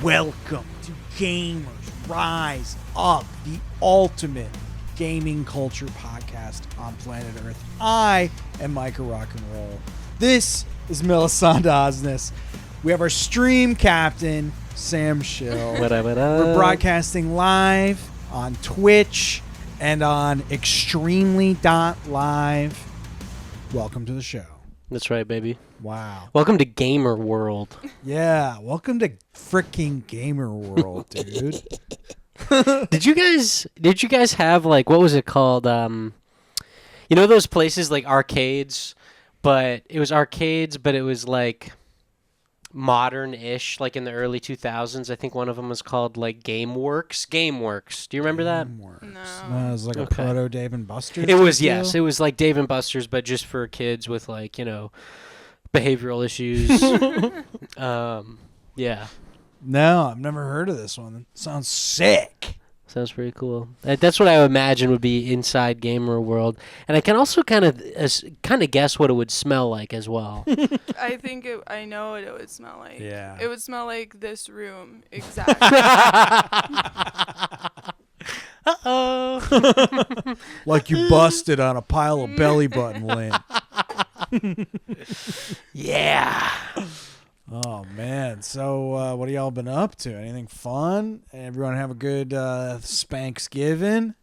Welcome to Gamers Rise Up, the ultimate gaming culture podcast on planet Earth. I am Micah Rock and Roll. This is Melisanda Osnes. We have our stream captain, Sam Schill. We're broadcasting live on Twitch and on Extremely.live. Welcome to the show. That's right, baby. Wow. Welcome to Gamer World. Yeah, welcome to freaking Gamer World, dude. Did you guys have, like, what was it called? You know those places like arcades, but it was like modern-ish, like in the early 2000s. I think one of them was called like GameWorks. Do you remember that? No. It was like a proto Dave and Buster's. It was, yes. It was like Dave and Buster's, but just for kids with, like, you know, behavioral issues. Yeah. No, I've never heard of this one. It sounds sick. Sounds pretty cool. That's what I would imagine would be inside Gamer World, and I can also kind of guess what it would smell like as well. I know what it would smell like. Yeah. It would smell like this room, exactly. Uh-oh. Like you busted on a pile of belly button lint. Yeah. Oh, man. So what have y'all been up to? Anything fun? Everyone have a good Spanksgiving?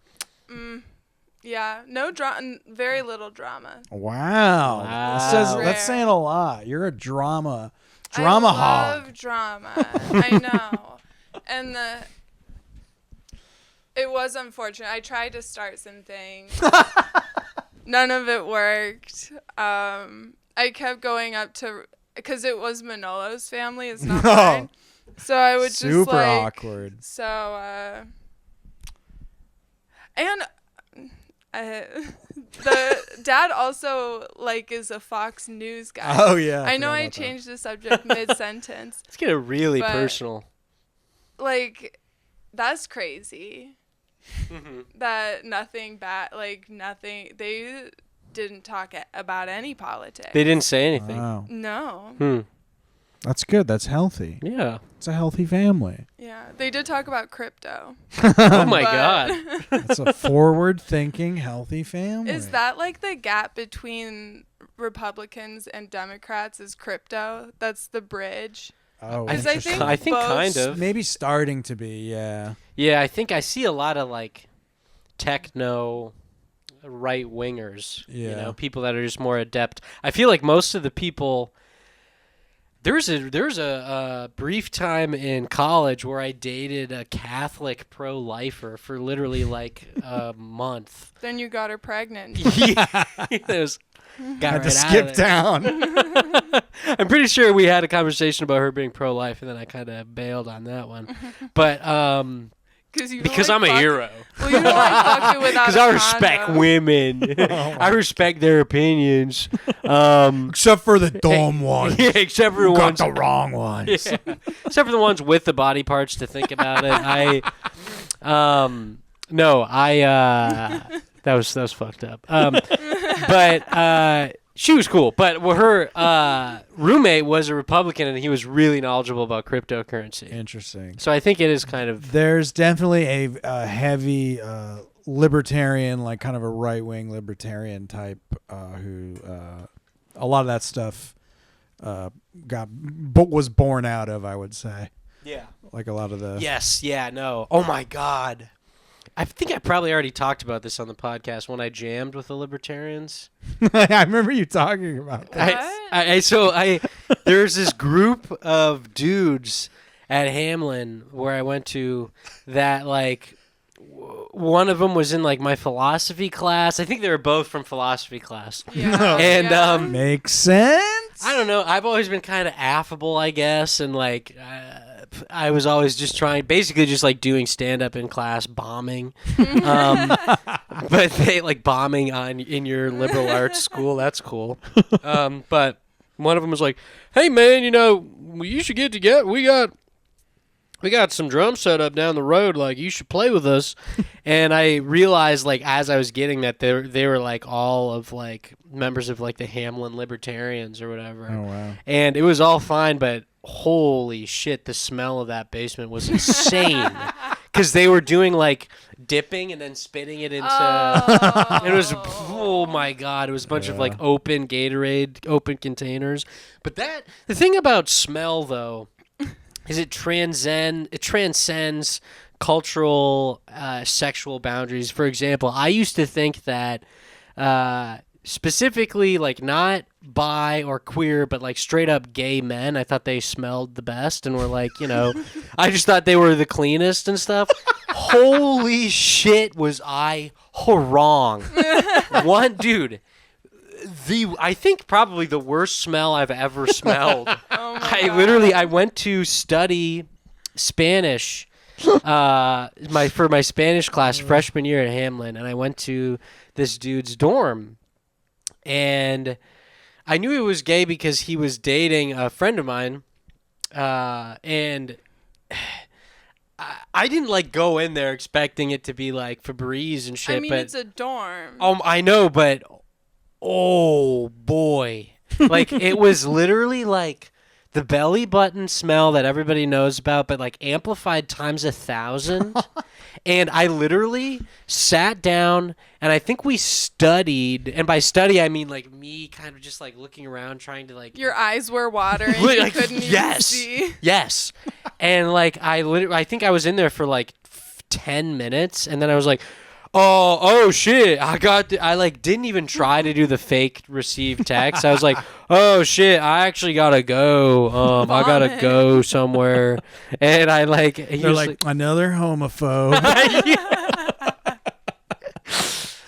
Yeah, no drama, very little drama. Wow. That's saying a lot. You're a drama hog. I love drama. I know. And it was unfortunate. I tried to start some things. None of it worked. I kept going up to, because it was Manolo's family. It's not mine. So I would just super awkward. So, and the dad also, like, is a Fox News guy. Oh, yeah. I know I changed the subject mid-sentence. Let's get it really personal. Like, that's crazy. That nothing they didn't talk about any politics. They didn't say anything. Wow. No. That's good. That's healthy. Yeah. It's a healthy family. Yeah. They did talk about crypto. Oh, my God. It's a forward-thinking, healthy family. Is that like the gap between Republicans and Democrats is crypto? That's the bridge? Oh, I think kind of. Maybe starting to be, yeah. Yeah, I think I see a lot of, like, techno right-wingers. Yeah. You know, people that are just more adept. I feel like most of the people... There's a brief time in college where I dated a Catholic pro-lifer for literally like a month. Then you got her pregnant. Yeah, got to skip town. I'm pretty sure we had a conversation about her being pro-life, and then I kind of bailed on that one. But because I'm a hero. Well, you don't like fucking without because I respect women. I respect their opinions. Except for the dumb ones. Yeah, except for the ones. Got the wrong ones. Yeah. Except for the ones with the body parts to think about it. That was fucked up. But she was cool. But her roommate was a Republican, and he was really knowledgeable about cryptocurrency. Interesting. So I think it is kind of... There's definitely a heavy libertarian, like kind of a right-wing libertarian type who a lot of that stuff was born out of, I would say. Yeah. Like a lot of the... Yes, yeah, no. Oh, my God. I think I probably already talked about this on the podcast when I jammed with the libertarians. I remember you talking about that. There's this group of dudes at Hamlin where I went to that, like, one of them was in, like, my philosophy class. I think they were both from philosophy class. Yeah. And makes sense. I don't know. I've always been kind of affable, I guess, and, like, I was always just basically just like doing stand-up in class, bombing. But they like bombing in your liberal arts school. That's cool. But one of them was like, "Hey man, you know, you should get together. We got some drums set up down the road. Like, you should play with us." And I realized, like, as I was getting that, they were like all of like members of like the Hamlin Libertarians or whatever. Oh wow! And it was all fine, but holy shit, the smell of that basement was insane. Because they were doing like dipping and then spitting it into. It was, oh my God, it was a bunch of like open Gatorade, open containers. But the thing about smell though, is it transcends cultural, sexual boundaries. For example, I used to think that, specifically like not bi or queer, but like straight up gay men, I thought they smelled the best and were like, I just thought they were the cleanest and stuff. Holy shit, was I wrong. One dude, I think probably the worst smell I've ever smelled. I went to study Spanish for my Spanish class freshman year at Hamlin, and I went to this dude's dorm. And I knew he was gay because he was dating a friend of mine, and I didn't like go in there expecting it to be like Febreze and shit. I mean, but it's a dorm. I know, but oh boy, like it was literally like the belly button smell that everybody knows about, but like amplified times 1,000. And I literally sat down and I think we studied, and by study I mean like me kind of just like looking around trying to like Your eyes were watering. like, You couldn't even see. Yes. And like I think I was in there for like 10 minutes, and then I was like, oh shit, I like didn't even try to do the fake receive text. I was like, oh shit, I actually gotta go. I gotta go somewhere. And I like They're like another homophobe.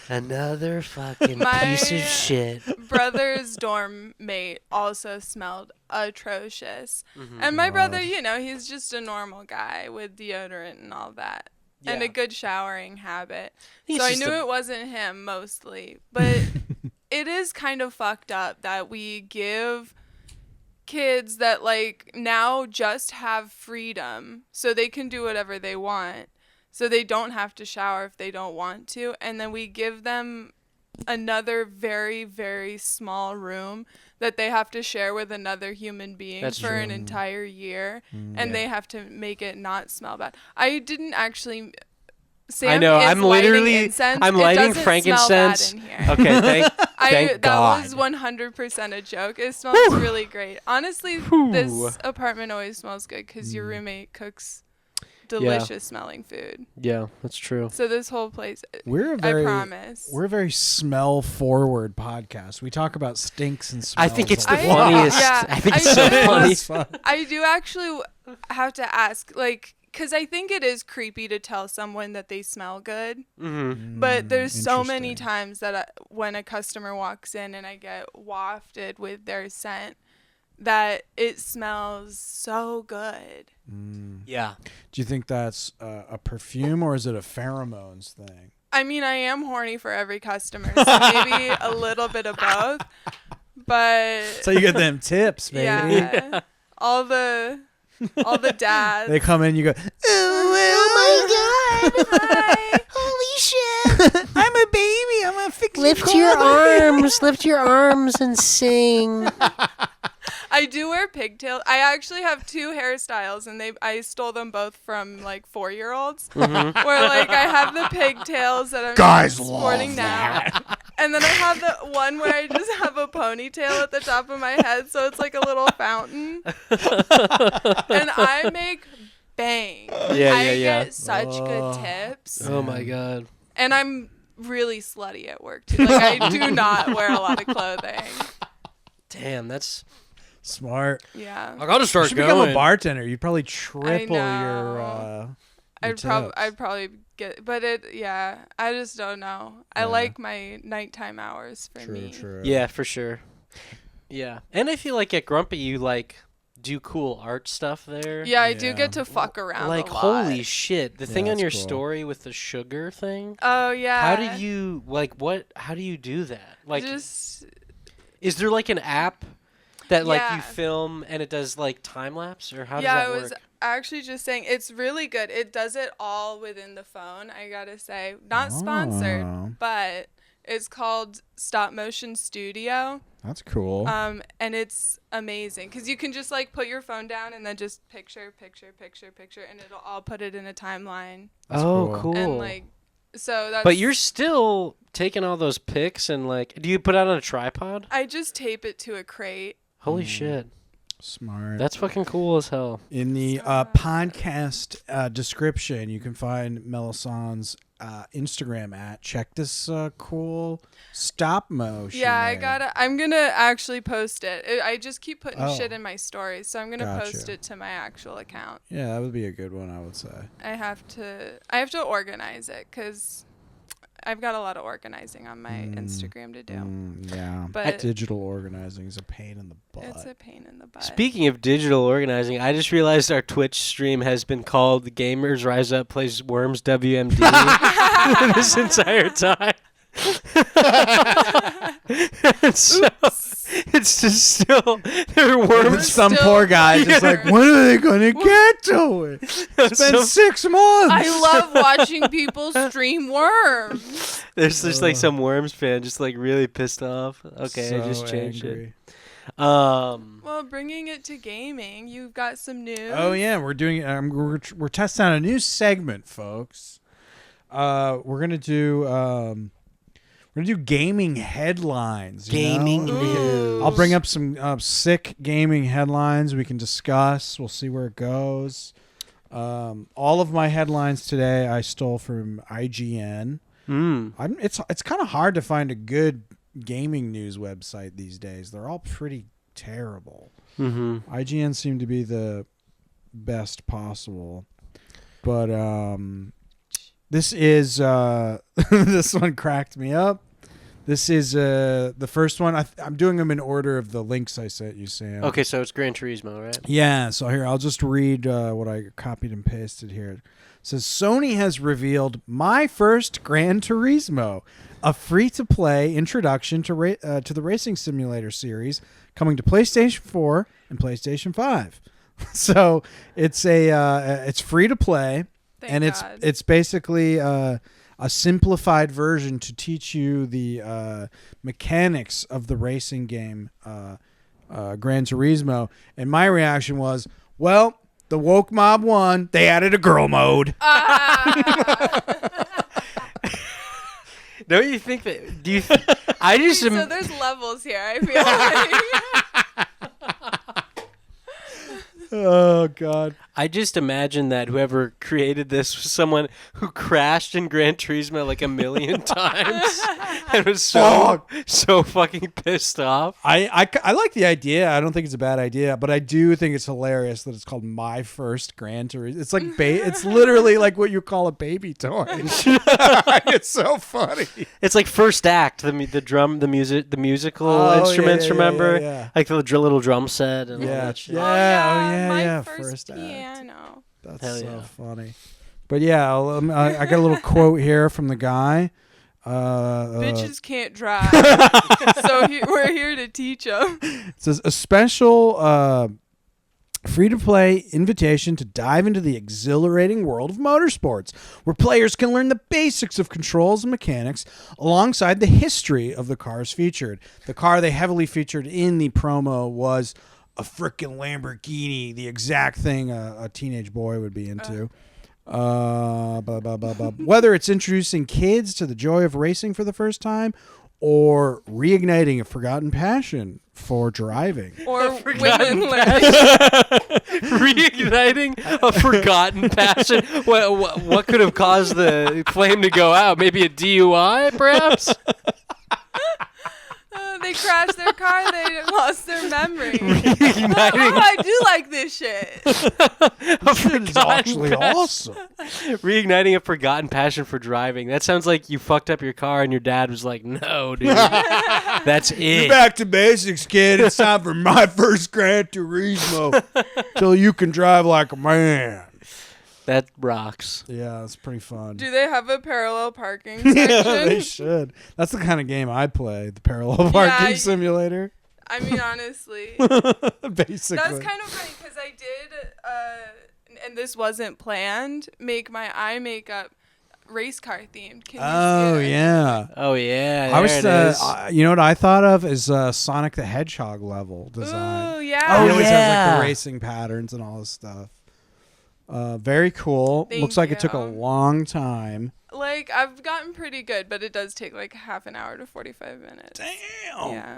Another fucking piece of shit. Brother's dorm mate also smelled atrocious. And my brother, he's just a normal guy with deodorant and all that. Yeah. And a good showering habit. He's So I just knew it wasn't him mostly. But it is kind of fucked up that we give kids that like now just have freedom so they can do whatever they want. So they don't have to shower if they don't want to. And then we give them another very, very small room that they have to share with another human being for an entire year. And they have to make it not smell bad. I didn't actually... Sam I know. I'm lighting frankincense. It doesn't smell bad in here. Okay, thank God. That was 100% a joke. It smells really great. Honestly, this apartment always smells good because your roommate cooks delicious smelling food. Yeah, that's true. So this whole place, I promise. We're a very smell forward podcast. We talk about stinks and smells. I think it's the funniest. Yeah, I think it's so funny. I do actually have to ask, like, because I think it is creepy to tell someone that they smell good. Mm-hmm. But there's so many times that when a customer walks in and I get wafted with their scent, that it smells so good. Yeah. Do you think that's a perfume or is it a pheromones thing? I mean, I am horny for every customer, so maybe a little bit of both. But so you get them tips, baby. Yeah. All the dads. They come in, you go, oh my God. Hi. Holy shit. I'm a baby. I'm a fix Lift your arms and sing. I do wear pigtails. I actually have 2 hairstyles, and I stole them both from like 4-year-olds. Mm-hmm. Where like I have the pigtails that I'm sporting now, and then I have the one where I just have a ponytail at the top of my head, so it's like a little fountain. And I make bang. I get such good tips. Oh my God. And I'm really slutty at work too. Like I do not wear a lot of clothing. Damn, that's smart. Yeah. I gotta start you should become a bartender. You'd probably triple your I'd probably get, but I just don't know. I like my nighttime hours for me. True. Yeah, for sure. Yeah. And I feel like at Grumpy you like do cool art stuff there. Yeah, I do get to fuck around like a lot. Holy shit. The thing on your cool. story with the sugar thing? Oh yeah. How do you how do you do that? Like just is there like an app that like you film and it does like time lapse, or how does that work? Yeah, I was actually just saying it's really good. It does it all within the phone, I gotta say. Not sponsored, but it's called Stop Motion Studio. That's cool. And it's amazing because you can just like put your phone down and then just picture, and it'll all put it in a timeline. That's cool. And like, so that's. But you're still taking all those pics and like, do you put it on a tripod? I just tape it to a crate. Holy shit. Smart. That's fucking cool as hell. In the podcast description, you can find Melisand's Instagram at. Check this cool stop motion. Yeah, I'm gonna actually post it. I just keep putting Oh. shit in my stories, so I'm gonna Gotcha. post it to my actual account. Yeah, that would be a good one, I would say. I have to organize it because I've got a lot of organizing on my Instagram to do. Yeah, But digital organizing is a pain in the butt. it's a pain in the butt. Speaking of digital organizing, I just realized our Twitch stream has been called Gamers Rise Up Plays Worms WMD this entire time. So it's just still there are worms. Some still- poor guy just like, when are they gonna get to it? It's been 6 months. I love watching people stream Worms. There's just like some Worms fan just like really pissed off. Okay, I So just changed angry. it. Well, bringing it to gaming, you've got some news. Oh yeah, we're doing. We're testing out a new segment, folks. We're gonna do. We're gonna do gaming headlines. Gaming news. I'll bring up some sick gaming headlines we can discuss. We'll see where it goes. All of my headlines today I stole from IGN. It's kind of hard to find a good gaming news website these days. They're all pretty terrible. IGN seemed to be the best possible, but this is this one cracked me up. This is the first one. I'm doing them in order of the links I sent you, Sam. Okay, so it's Gran Turismo, right? Yeah, so here, I'll just read what I copied and pasted here. It says, Sony has revealed My First Gran Turismo, a free-to-play introduction to the racing simulator series coming to PlayStation 4 and PlayStation 5. So it's it's free-to-play, and God. it's basically a simplified version to teach you the mechanics of the racing game Gran Turismo. And my reaction was, well, the woke mob won. They added a girl mode. Don't you think that? Do you? I just. So there's levels here. I feel like. Oh God. I just imagine that whoever created this was someone who crashed in Gran Turismo like a million times and was so fucking pissed off. I like the idea. I don't think it's a bad idea, but I do think it's hilarious that it's called My First Gran Turismo. It's like it's literally like what you call a baby toy. It's so funny. It's like First Act, the drum, the musical instruments. Remember, yeah. like the little drum set and all that shit. My first Act. piano. That's Hell so yeah. funny. But yeah, I got a little quote here from the guy. Bitches can't drive, so we're here to teach them. It says a special free-to-play invitation to dive into the exhilarating world of motorsports, where players can learn the basics of controls and mechanics alongside the history of the cars featured. The car they heavily featured in the promo was a frickin' Lamborghini, the exact thing a teenage boy would be into. Whether it's introducing kids to the joy of racing for the first time or reigniting a forgotten passion for driving. Or forgotten women Reigniting a forgotten passion. What could have caused the flame to go out? Maybe a DUI, perhaps? They crashed their car. They lost their memory. Reigniting, I do like this shit. It's actually awesome. reigniting a forgotten passion for driving. That sounds like you fucked up your car and your dad was like, no, dude. That's it. Back to basics, kid. It's time for My First Gran Turismo. Till you can drive like a man. That rocks. Yeah, it's pretty fun. Do they have a parallel parking Yeah, section? they should. That's the kind of game I play, the parallel parking simulator. I mean, honestly. Basically. That's kind of funny because I did, and this wasn't planned, make my eye makeup race car themed. Can you Oh see it? yeah. Oh yeah, I was. there it is. You know what I thought of is Sonic the Hedgehog level design. Ooh, He yeah. Oh, always has like yeah. the racing patterns and all this stuff. Very cool. Thank Looks like it took a you. long time. Like, I've gotten pretty good, but it does take like half an hour to 45 minutes. Damn. Yeah.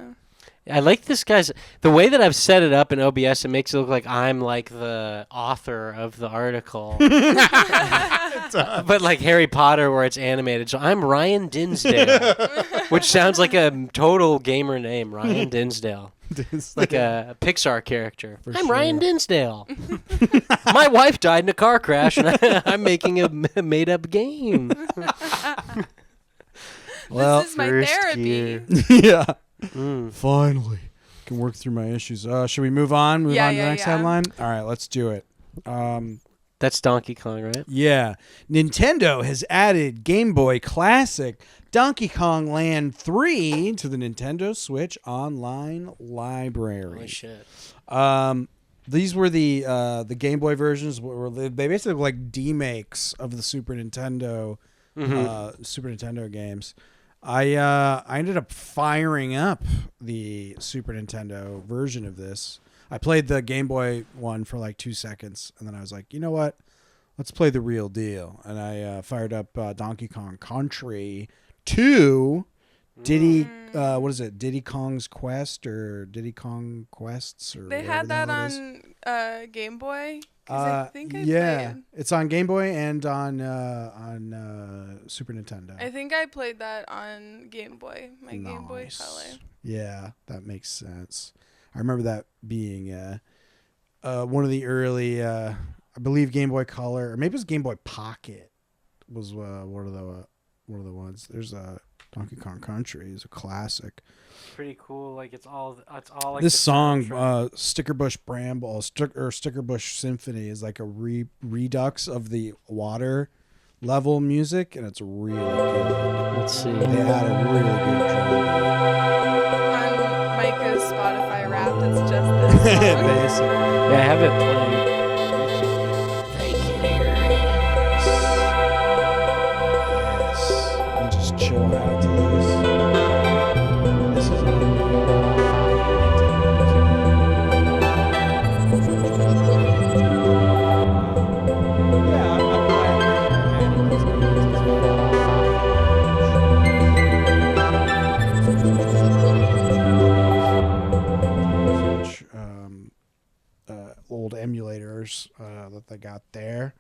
I like this guy's the way that I've set it up in OBS. It makes it look like I'm like the author of the article, but like Harry Potter, where it's animated. So I'm Ryan Dinsdale, which sounds like a total gamer name, Ryan Dinsdale, like a Pixar character. For I'm Ryan sure. Dinsdale. My wife died in a car crash, and I'm making a made-up game. Well, this is my First therapy. gear. yeah. Mm. Finally, can work through my issues. Should we move on? Move Yeah, on to the yeah, next yeah. headline. All right, let's do it. That's Donkey Kong, right? Yeah, Nintendo has added Game Boy Classic Donkey Kong Land 3 to the Nintendo Switch Online library. Holy shit. These were the Game Boy versions. They basically look like demakes of the Super Nintendo games. I ended up firing up the Super Nintendo version of this. I played the Game Boy one for like 2 seconds, and then I was like, you know what? Let's play the real deal. And I fired up Donkey Kong Country 2. Diddy, what is it? Diddy Kong's Quest or Diddy Kong Quests? Or They whatever had the that hell it is. on Game Boy. 'Cause I think I yeah, played. it's on Game Boy and on Super Nintendo. I think I played that on Game Boy. My Game Boy Nice. Color. Yeah, that makes sense. I remember that being one of the early, I believe, Game Boy Color, or maybe it was Game Boy Pocket. Was one of the ones. There's a Donkey Kong Country is a classic. Pretty cool. Like it's all like This the song, soundtrack. Stickerbush Bramble, or Stickerbush Symphony, is like a redux of the water level music, and it's really good. Let's see. They had a really good drum. On Micah's Spotify Wrapped, it's just this song. Basically. Yeah, I have it playing. Yes. And just chill out to this. This is yeah, I'm glad they're adding these games. Old emulators that they got there.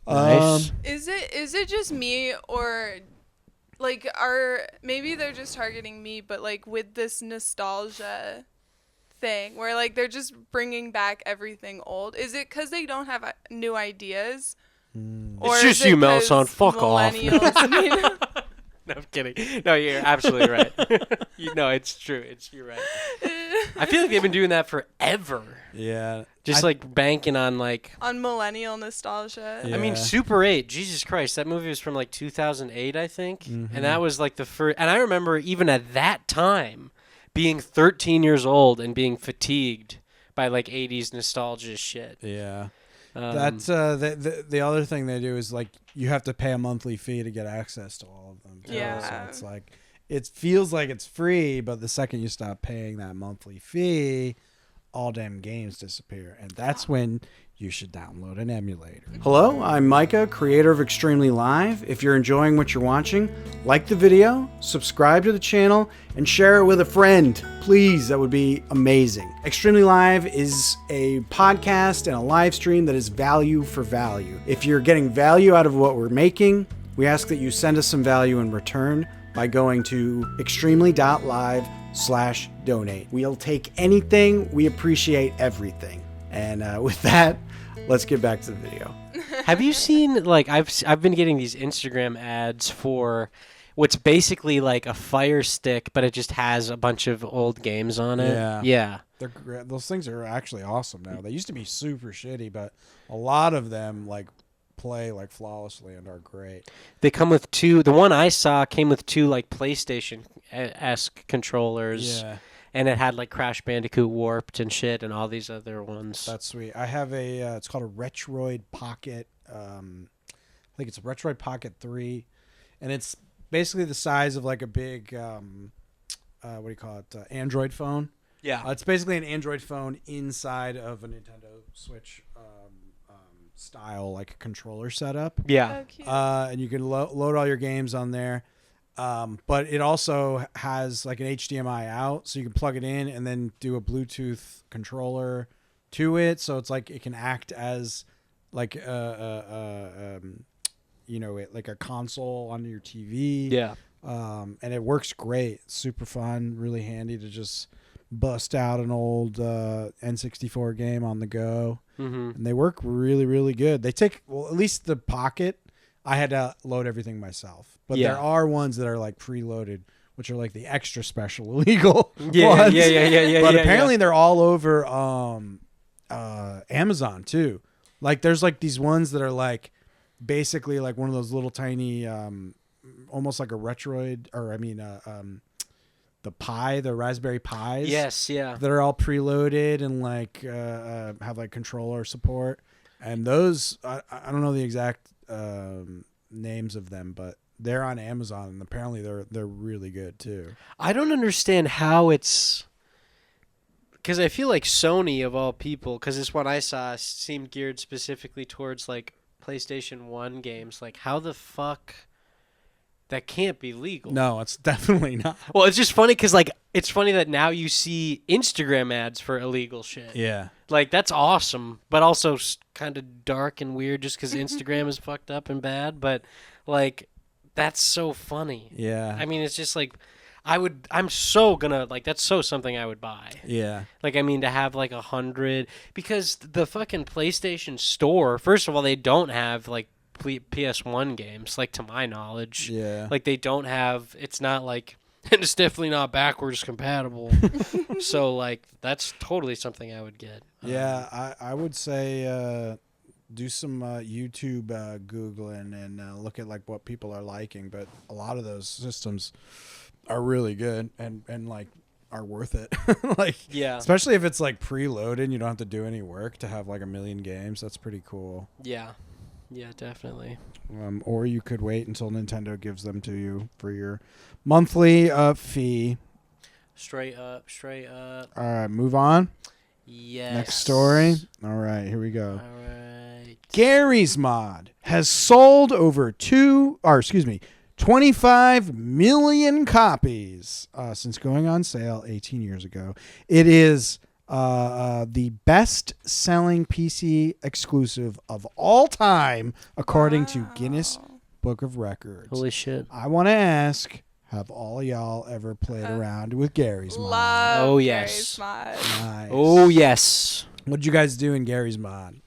Nice. Is it just me, or like maybe they're just targeting me, but like with this nostalgia thing where like they're just bringing back everything old? Is it because they don't have new ideas? Or It's is just it you, 'cause Melson. Fuck off. millennials need- No, I'm kidding. No, you're absolutely right. It's true. You're right. I feel like they've been doing that forever. Yeah. Just like banking on like. on millennial nostalgia. Yeah. I mean, Super 8. Jesus Christ, that movie was from like 2008, I think, and that was like the first. And I remember even at that time being 13 years old and being fatigued by like 80s nostalgia shit. Yeah. That's the other thing they do is like you have to pay a monthly fee to get access to all of them. Too. Yeah. So it's like it feels like it's free, but the second you stop paying that monthly fee, all damn games disappear, and that's when you should download an emulator. Hello, I'm Micah, creator of Extremely Live. If you're enjoying what you're watching, like the video, subscribe to the channel, and share it with a friend. Please, that would be amazing. Extremely Live is a podcast and a live stream that is value for value. If you're getting value out of what we're making, we ask that you send us some value in return by going to extremely.live/donate. We'll take anything. We appreciate everything. And with that, let's get back to the video. Have you seen like I've been getting these Instagram ads for what's basically like a Fire Stick, but it just has a bunch of old games on it. Yeah. They're those things are actually awesome now. They used to be super shitty, but a lot of them like play like flawlessly and are great. They come with two. The one I saw came with two like PlayStation-esque controllers. Yeah. And it had like Crash Bandicoot Warped and shit and all these other ones. That's sweet. I have a it's called a Retroid Pocket think it's a Retroid Pocket 3, and it's basically the size of like a big what do you call it? Android phone. Yeah. It's basically an Android phone inside of a Nintendo Switch style like controller setup. Yeah. Oh, cute. And you can load all your games on there. But it also has like an HDMI out, so you can plug it in and then do a Bluetooth controller to it. So it's like it can act as like like a console on your TV. Yeah. And it works great. It's super fun, really handy to just bust out an old N64 game on the go. Mm-hmm. And they work really, really good. They take, well, at least the Pocket, I had to load everything myself. But Yeah. there are ones that are like preloaded, which are like the extra special illegal Yeah, ones. yeah. But apparently they're all over Amazon too. Like there's like these ones that are like basically like one of those little tiny almost like a Retroid, or I mean the Raspberry Pis. Yes, yeah. That are all preloaded and like have like controller support. And those I don't know the exact names of them, but they're on Amazon, and apparently they're really good too. I don't understand how it's, because I feel like Sony of all people, because this one I saw seemed geared specifically towards like PlayStation 1 games. Like, how the fuck that can't be legal? No, it's definitely not. Well, it's just funny because like it's funny that now you see Instagram ads for illegal shit. Yeah. Like, that's awesome, but also kind of dark and weird just because Instagram is fucked up and bad. But like, that's so funny. Yeah. I mean, it's just like, I'm so gonna, like, that's so something I would buy. Yeah. Like, I mean, to have like 100, because the fucking PlayStation Store, first of all, they don't have like PS1 games, like, to my knowledge. Yeah. Like, they don't have, it's not like, and it's definitely not backwards compatible. So like, that's totally something I would get. Yeah, I would say do some YouTube Googling and look at like what people are liking, but a lot of those systems are really good and like are worth it. Like, Yeah. especially if it's like preloaded and you don't have to do any work to have like a million games. That's pretty cool. Yeah. Yeah, definitely. Or you could wait until Nintendo gives them to you for your monthly fee. Straight up. All right, move on. Yes. Next story. All right, here we go. All right. Gary's Mod has sold over 25 million copies since going on sale 18 years ago. It is the best-selling PC exclusive of all time, according to Guinness Book of Records. Holy shit. I want to ask, have all y'all ever played around with Gary's Mod? Love Oh, Gary's yes. Mod. Nice. Oh, yes. What'd you guys do in Gary's Mod?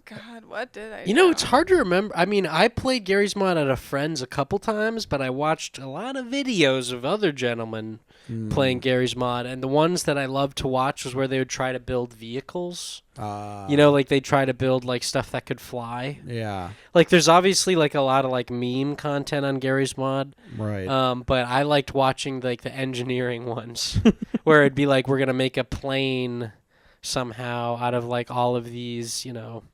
God, what did I You know, do? it's hard to remember. I mean, I played Gary's Mod at a friend's a couple times, but I watched a lot of videos of other gentlemen playing Gary's Mod, and the ones that I loved to watch was where they would try to build vehicles. You know, like they try to build like stuff that could fly. Yeah. Like, there's obviously like a lot of like meme content on Gary's Mod. Right. But I liked watching like the engineering ones, where it'd be like, we're gonna make a plane somehow out of like all of these, you know,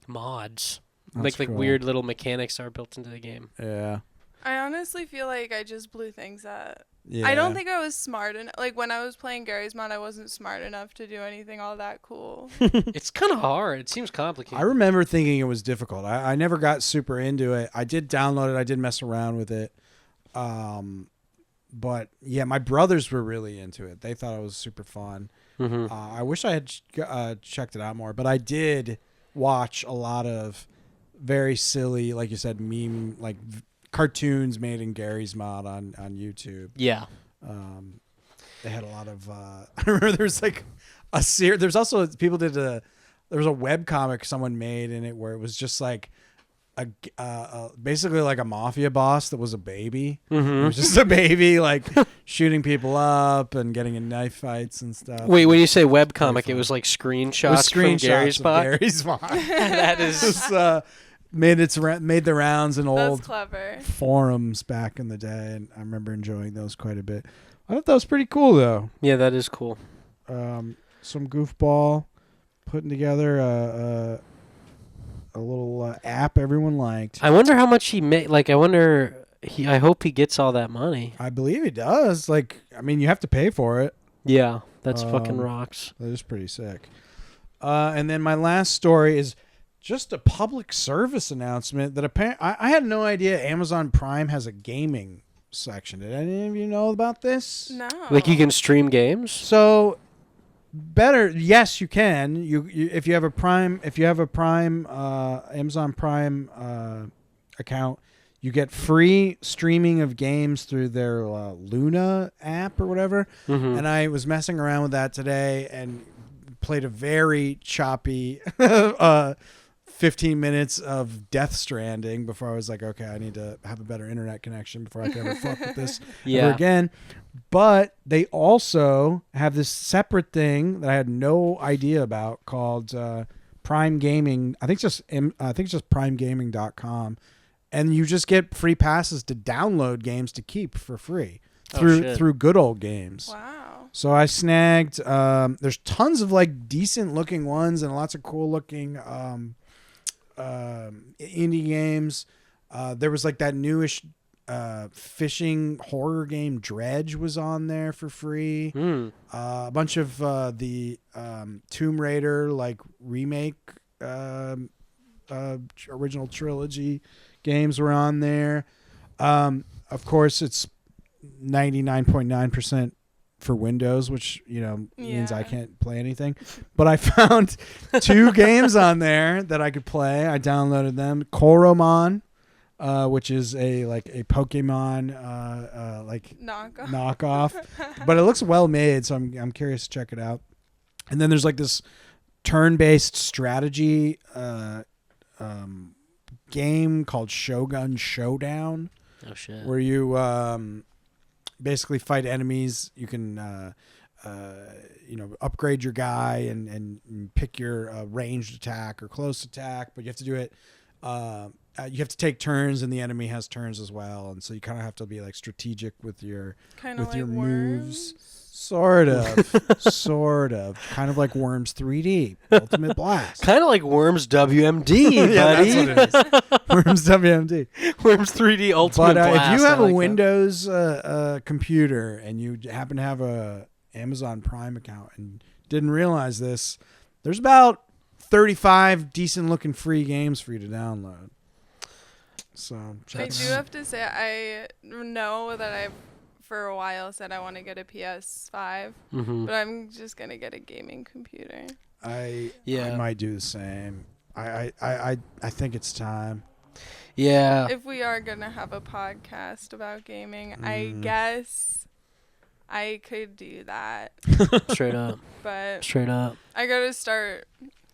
mods. That's Like cool. weird little mechanics are built into the game. Yeah. I honestly feel like I just blew things up. Yeah. I don't think I was smart enough. Like, when I was playing Gary's Mod, I wasn't smart enough to do anything all that cool. It's kind of hard. It seems complicated. I remember thinking it was difficult. I never got super into it. I did download it. I did mess around with it. But yeah, my brothers were really into it. They thought it was super fun. Mhm. I wish I had checked it out more, but I did watch a lot of very silly, like you said, meme, like cartoons made in Gary's Mod on YouTube. Yeah. They had a lot of I remember there was like a series. There's also people did there was a web comic someone made in it where it was just like basically like a mafia boss that was a baby. Mm-hmm. It was just a baby like shooting people up and getting in knife fights and stuff. Wait, when you say webcomic, it fun. was like It was screenshots from Gary's of Mod? Gary's Mod. That is... Just, made the rounds in That's old clever. forums back in the day, and I remember enjoying those quite a bit. I thought that was pretty cool though. Yeah, that is cool. Some goofball putting together app everyone liked. I wonder how much he made. Like, I wonder. I hope he gets all that money. I believe he does. Like, I mean, you have to pay for it. Yeah, that's fucking rocks. That is pretty sick. And then my last story is just a public service announcement that I had no idea Amazon Prime has a gaming section. Did any of you know about this? No. Like, you can stream games. So better, yes, you can. You if you have a Prime, Amazon Prime account, you get free streaming of games through their Luna app or whatever. Mm-hmm. And I was messing around with that today and played a very choppy 15 minutes of Death Stranding before I was like, okay, I need to have a better internet connection before I can ever fuck with this ever again. But they also have this separate thing that I had no idea about called Prime Gaming. I think it's just primegaming.com. And you just get free passes to download games to keep for free through Good Old Games. Wow. So I snagged. There's tons of like decent looking ones and lots of cool looking indie games. There was like that newish fishing horror game Dredge was on there for free. A bunch of the Tomb Raider like remake original trilogy games were on there. Of course, it's 99.9% for Windows, which means I can't play anything. But I found 2 games on there that I could play. I downloaded them. Koromon, which is a Pokemon knockoff, but it looks well made, so I'm curious to check it out. And then there's like this turn-based strategy game called Shogun Showdown. Oh shit! Where you basically fight enemies. You can upgrade your guy and pick your ranged attack or close attack, but you have to do it. You have to take turns, and the enemy has turns as well, and so you kind of have to be like strategic with your moves. Sort of, kind of like Worms 3D Ultimate Blast. Kind of like Worms WMD, buddy. Yeah, that's what it is. Worms WMD. Worms 3D Ultimate Blast. But if you have a Windows computer and you happen to have a Amazon Prime account and didn't realize this, there's about 35 decent looking free games for you to download. So I do have to say, I know that I've for a while said I want to get a PS5, but I'm just gonna get a gaming computer. I might do the same. I think it's time. Yeah. If we are gonna have a podcast about gaming, I guess I could do that. Straight up. But straight up. I gotta start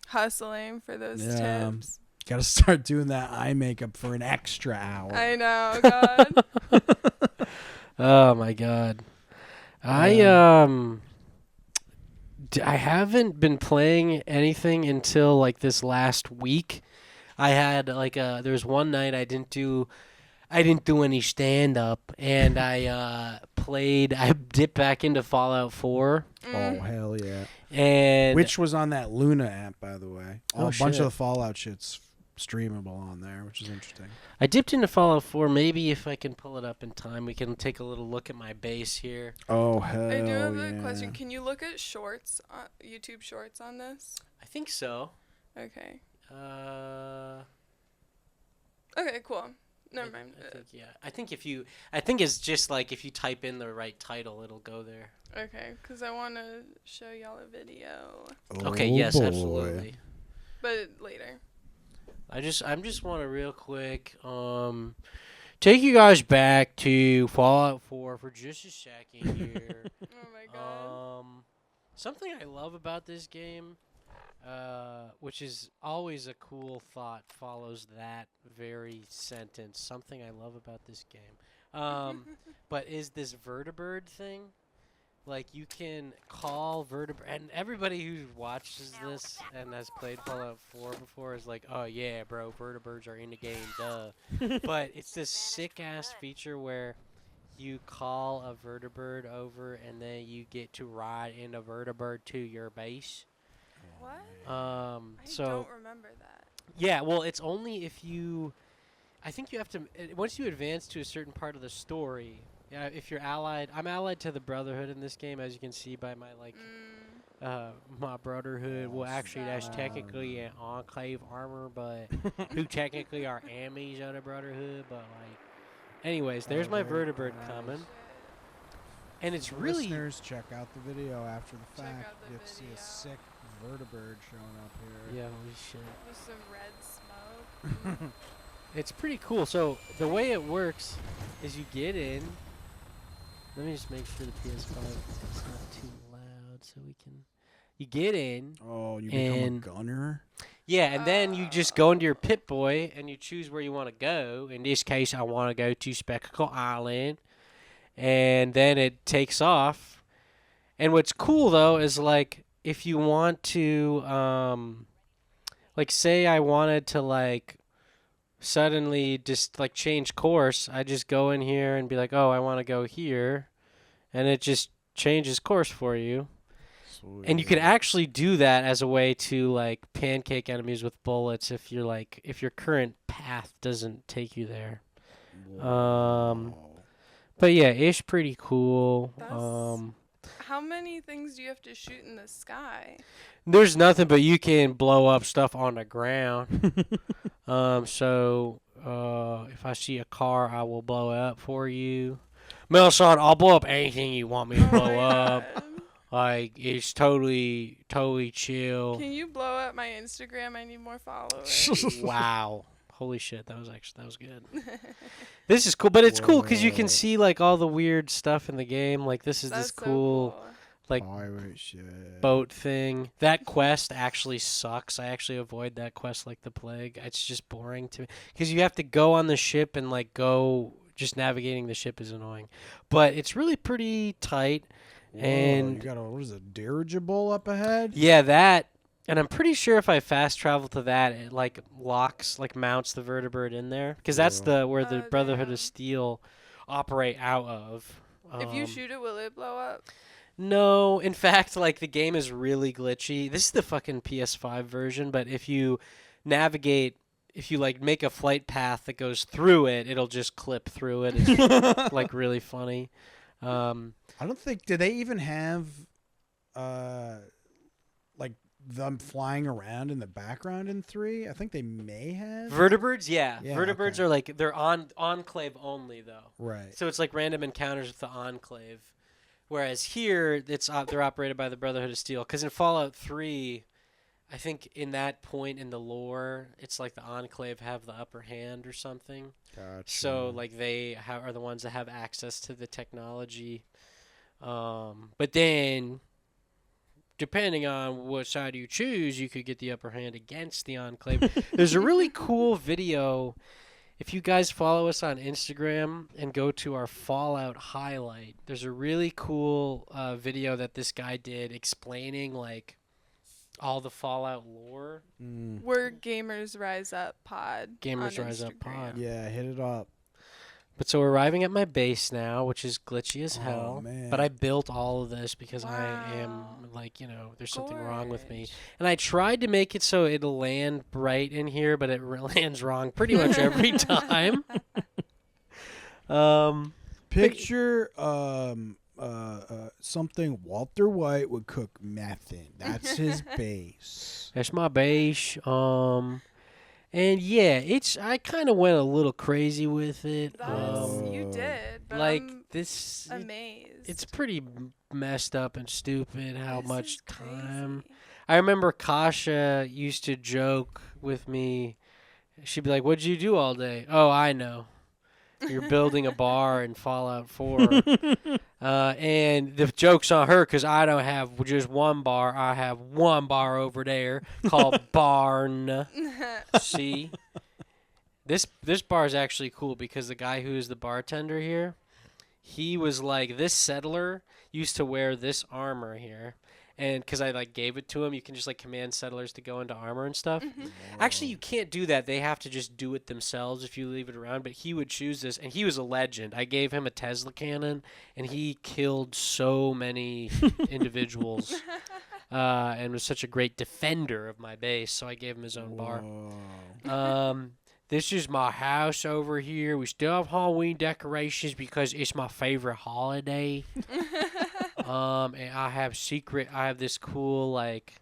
hustling for those tips. Gotta start doing that eye makeup for an extra hour. I know, God. Oh my God. I haven't been playing anything until like this last week. I had like there was one night I didn't do any stand up, and I dipped back into Fallout 4. Oh hell yeah. And which was on that Luna app, by the way. A bunch shit. of the Fallout shit's streamable on there, which is interesting. I dipped into Fallout 4. Maybe if I can pull it up in time, we can take a little look at my base here. Oh, hell I do have a question. Can you look at shorts, YouTube shorts on this? I think so. Okay. Okay, cool. Never mind. I think it's just like if you type in the right title, it'll go there. Okay, because I want to show y'all a video. Okay, yes, absolutely. But later. I just want to real quick take you guys back to Fallout 4 for just a second here. Oh my God. Something I love about this game, which is always a cool thought, follows that very sentence. Something I love about this game, but is this vertibird thing. Like, you can call vertibird, and everybody who watches this and has played Fallout 4 before is like, oh yeah, bro, vertibirds are in the game, duh. But it's this sick-ass feature where you call a vertibird over, and then you get to ride in a vertibird to your base. What? I don't remember that. Yeah, well, it's only if you. I think you have to. Once you advance to a certain part of the story, yeah, if you're allied. I'm allied to the Brotherhood in this game, as you can see by my like. My Brotherhood. Well, actually, that's technically an Enclave armor, but who technically are enemies of the Brotherhood. But like, anyways, there's my vertebrate coming, and it's really. Listeners, check out the video after the Check fact. out the You get to see video. a sick vertebrate showing up here. Yeah, holy shit. With some red smoke. It's pretty cool. So the way it works is you get in. Let me just make sure the PS5 is not too loud so we can. You get in. Oh, you become a And- gunner? Yeah, and then you just go into your Pit Boy and you choose where you want to go. In this case, I want to go to Spectacle Island. And then it takes off. And what's cool, though, is like if you want to, like, say I wanted to, like, suddenly just, like, change course, I just go in here and be like, oh, I want to go here. And it just changes course for you. And you can actually do that as a way to like pancake enemies with bullets if you're like if your current path doesn't take you there. But yeah, ish pretty cool. How many things do you have to shoot in the sky? There's nothing but you can blow up stuff on the ground. So if I see a car, I will blow it up for you. Melson, I'll blow up anything you want me to blow up. God. Like it's totally chill. Can you blow up my Instagram? I need more followers. Wow. Holy shit, that was good. This is cool, but it's cool because you can see like all the weird stuff in the game. Like this is That's this so cool like Pirate shit. boat thing. That quest actually sucks. I actually avoid that quest like the plague. It's just boring to me because you have to go on the ship and like go. Just navigating the ship is annoying, but it's really pretty tight. Whoa, And you got a, what is it, dirigible up ahead? yeah, that. And I'm pretty sure if I fast travel to that, it like locks, like mounts the vertebrate in there, because that's the where the Oh, Brotherhood damn. of Steel operate out of. If you shoot it, will it blow up? No, in fact, like the game is really glitchy. This is the fucking PS5 version, but if you navigate, if you like make a flight path that goes through it, it'll just clip through it. It's like really funny. I don't think, do they even have, like, them flying around in the background in 3? I think they may have. Vertebrates, yeah. Yeah, Vertebrates okay. are like, they're enclave only, though. Right. So it's like random encounters with the enclave. Whereas here, they're operated by the Brotherhood of Steel. Because in Fallout 3, I think in that point in the lore, it's like the enclave have the upper hand or something. Gotcha. So like they are the ones that have access to the technology. But then, depending on what side you choose, you could get the upper hand against the enclave. There's a really cool video. If you guys follow us on Instagram and go to our Fallout highlight, there's a really cool video that this guy did explaining like all the Fallout lore. We're Gamers Rise Up Pod. Gamers on Rise Up Instagram. Pod. Yeah, hit it up. But so we're arriving at my base now, which is glitchy as hell. Man. But I built all of this because I am Wow. like, there's something wrong with me. Gorge. And I tried to make it so it'll land right in here, but it lands wrong pretty much every time. Picture something Walter White would cook meth in. That's his base. That's my base. And yeah, I kind of went a little crazy with it. You did, but Like I'm this, amazed. it's pretty messed up and stupid how This much is time. crazy. I remember Kasha used to joke with me. She'd be like, "What'd you do all day?" "Oh, I know. You're building a bar in Fallout 4." And the joke's on her because I don't have just one bar. I have one bar over there called Barn. See? This bar is actually cool because the guy who is the bartender here, he was like, this settler used to wear this armor here. And because I like gave it to him, you can just like command settlers to go into armor and stuff. Actually, you can't do that. They have to just do it themselves if you leave it around. But he would choose this, and he was a legend. I gave him a Tesla cannon, and he killed so many individuals. and was such a great defender of my base, so I gave him his own bar. This is my house over here. We still have Halloween decorations because it's my favorite holiday. And I have this cool, like,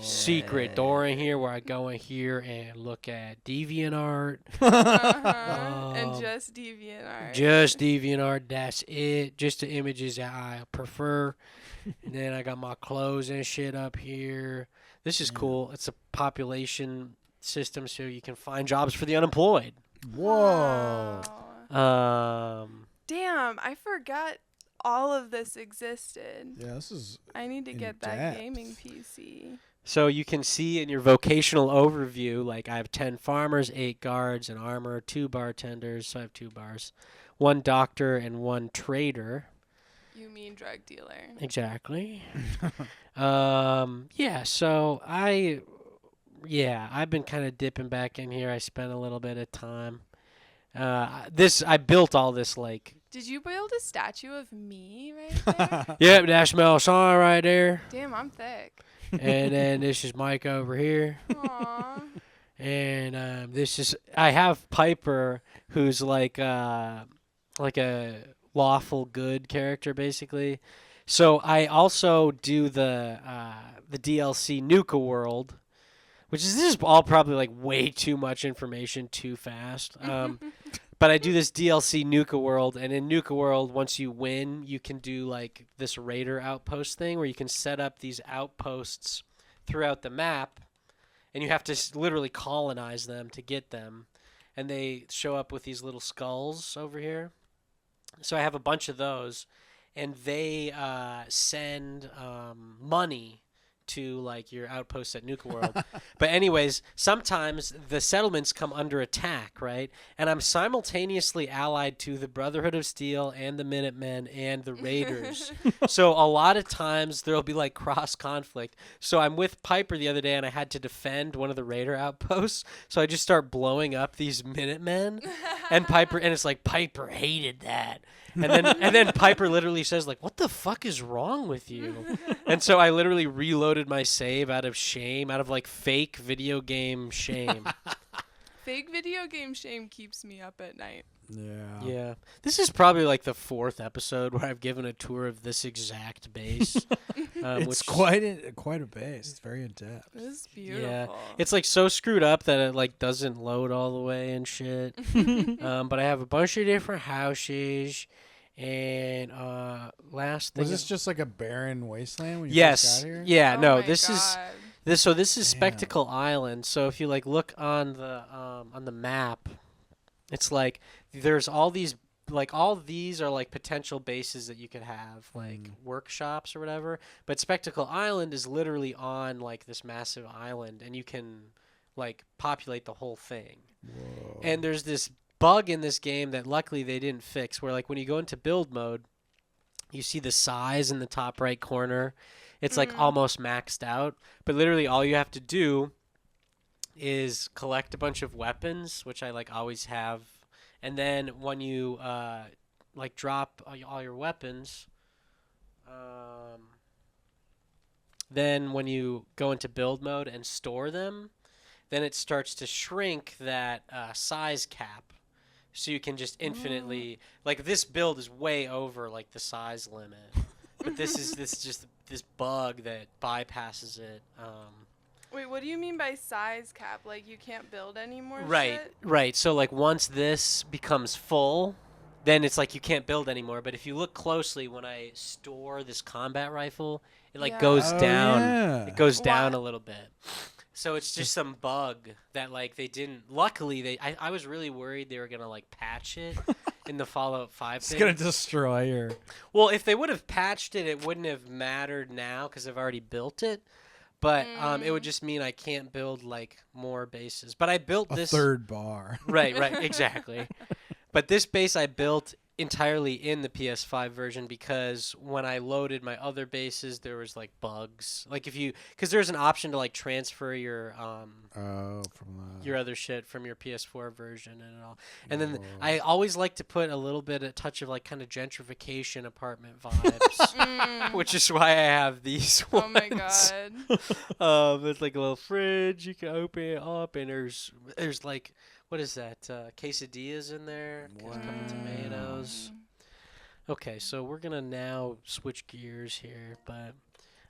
secret door in here where I go in here and look at DeviantArt. And just DeviantArt. Just DeviantArt, that's it. Just the images that I prefer. And then I got my clothes and shit up here. This is cool. It's a population system so you can find jobs for the unemployed. Whoa. Damn, I forgot all of this existed. Yeah, this is I need to get that gaming PC. So you can see in your vocational overview, like I have 10 farmers, 8 guards, an armor, 2 bartenders, so I have 2 bars, 1 doctor, and 1 trader. You mean drug dealer. Exactly. So I've been kind of dipping back in here. I spent a little bit of time. I built all this, like... Did you build a statue of me right there? Yep, that's Mel Song right there. Damn, I'm thick. And then this is Mike over here. Aww. And I have Piper, who's like a lawful good character, basically. So I also do the DLC Nuka World, this is all probably like way too much information too fast. But I do this DLC Nuka World, and in Nuka World, once you win, you can do like this raider outpost thing where you can set up these outposts throughout the map, and you have to literally colonize them to get them. And they show up with these little skulls over here. So I have a bunch of those, and they send money to like your outposts at Nuka World. But anyways, sometimes the settlements come under attack, right? And I'm simultaneously allied to the Brotherhood of Steel and the Minutemen and the Raiders. So a lot of times there'll be like cross conflict. So I'm with Piper the other day and I had to defend one of the Raider outposts. So I just start blowing up these Minutemen and it's like Piper hated that. And then Piper literally says like, "What the fuck is wrong with you?" And so I literally reloaded my save out of shame, out of like fake video game shame. Fake video game shame keeps me up at night. Yeah. This is probably like the 4th episode where I've given a tour of this exact base. It's quite a base. It's very in depth. This is beautiful. Yeah, it's like so screwed up that it like doesn't load all the way and shit. But I have a bunch of different houses. And last thing, was this just like a barren wasteland when you yes, first got here? Oh no, my this God. is this is Spectacle Island. So if you like look on the map, it's like there's all these are like potential bases that you could have, like workshops or whatever. But Spectacle Island is literally on like this massive island, and you can like populate the whole thing. Whoa. And there's this bug in this game that luckily they didn't fix, where like when you go into build mode, you see the size in the top right corner. It's like almost maxed out, but literally all you have to do is collect a bunch of weapons, which I like always have, and then when you like drop all your weapons, then when you go into build mode and store them, then it starts to shrink that size cap. So you can just infinitely like this build is way over like the size limit, but this is this bug that bypasses it. Wait, what do you mean by size cap? Like you can't build anymore? Right. So like once this becomes full, then it's like you can't build anymore. But if you look closely, when I store this combat rifle, it like goes down. Yeah. It goes down a little bit. So it's just some bug that like they didn't. Luckily, I was really worried they were gonna like patch it in the Fallout 5 It's thing. gonna destroy your. Well, if they would have patched it, it wouldn't have mattered now because I've already built it. But it would just mean I can't build like more bases. But I built A this third bar. Right, exactly. But this base I built entirely in the PS5 version because when I loaded my other bases, there was like bugs. Like because there's an option to like transfer your your other shit from your PS4 version and all. And then I always like to put a touch of like kind of gentrification apartment vibes, which is why I have these ones. Oh my god. It's like a little fridge you can open it up, and there's like. What is that? Quesadillas in there. Wow. A couple tomatoes. Okay, so we're gonna now switch gears here, but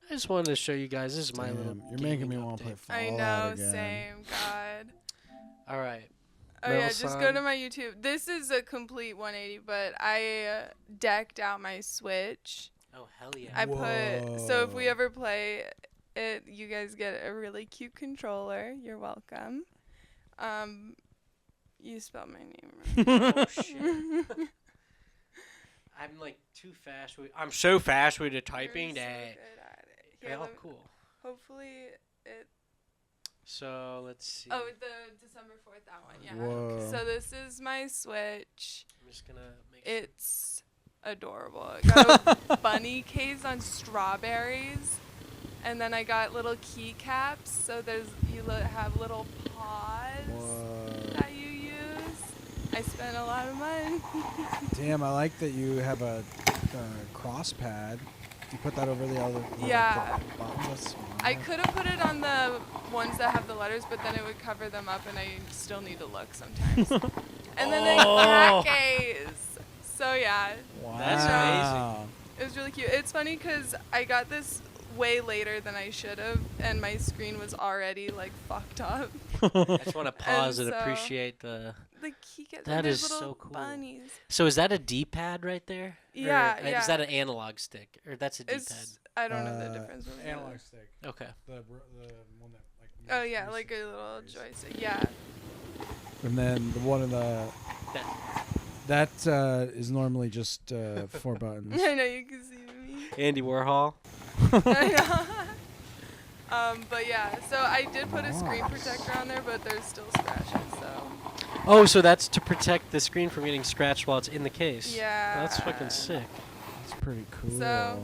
I just wanted to show you guys. This is my little. You're making me want to play Fallout I know, again. same. God. All right. Oh yeah, just go to my YouTube. This is a complete 180, but I decked out my Switch. Oh hell yeah! I put so if we ever play it, you guys get a really cute controller. You're welcome. You spelled my name wrong. Oh shit! I'm like too fast with. I'm so fast with the typing You're that. so good at it. Here, Oh, cool. Hopefully it. So let's see. Oh, the December 4th, that one. Yeah. Whoa. So this is my Switch. I'm just gonna make. It's adorable. I got a bunny case on strawberries. And then I got little keycaps, so you have little paws that you use. I spent a lot of money. Damn, I like that you have a cross pad. You put that over the other Yeah. buttons. That's smart. I could have put it on the ones that have the letters, but then it would cover them up, and I still need to look sometimes. And then a cat case. So yeah. Wow. That's amazing. It was really cute. It's funny because I got this way later than I should have, and my screen was already like fucked up. I just want to pause and so appreciate the key gets That is little so cool. bunnies. So is that a D-pad right there? Yeah, Or, yeah. Is that an analog stick, or that's a D-pad? I don't know the difference. between Analog it. stick. Okay. The one that like. Oh yeah, like a little joystick. Yeah. And then the one in the. That is normally just 4 buttons. I know you can see me. Andy Warhol. But yeah, so I did put a screen protector on there, but there's still scratches. So. Oh, so that's to protect the screen from getting scratched while it's in the case. Yeah. That's fucking sick. That's pretty cool. So,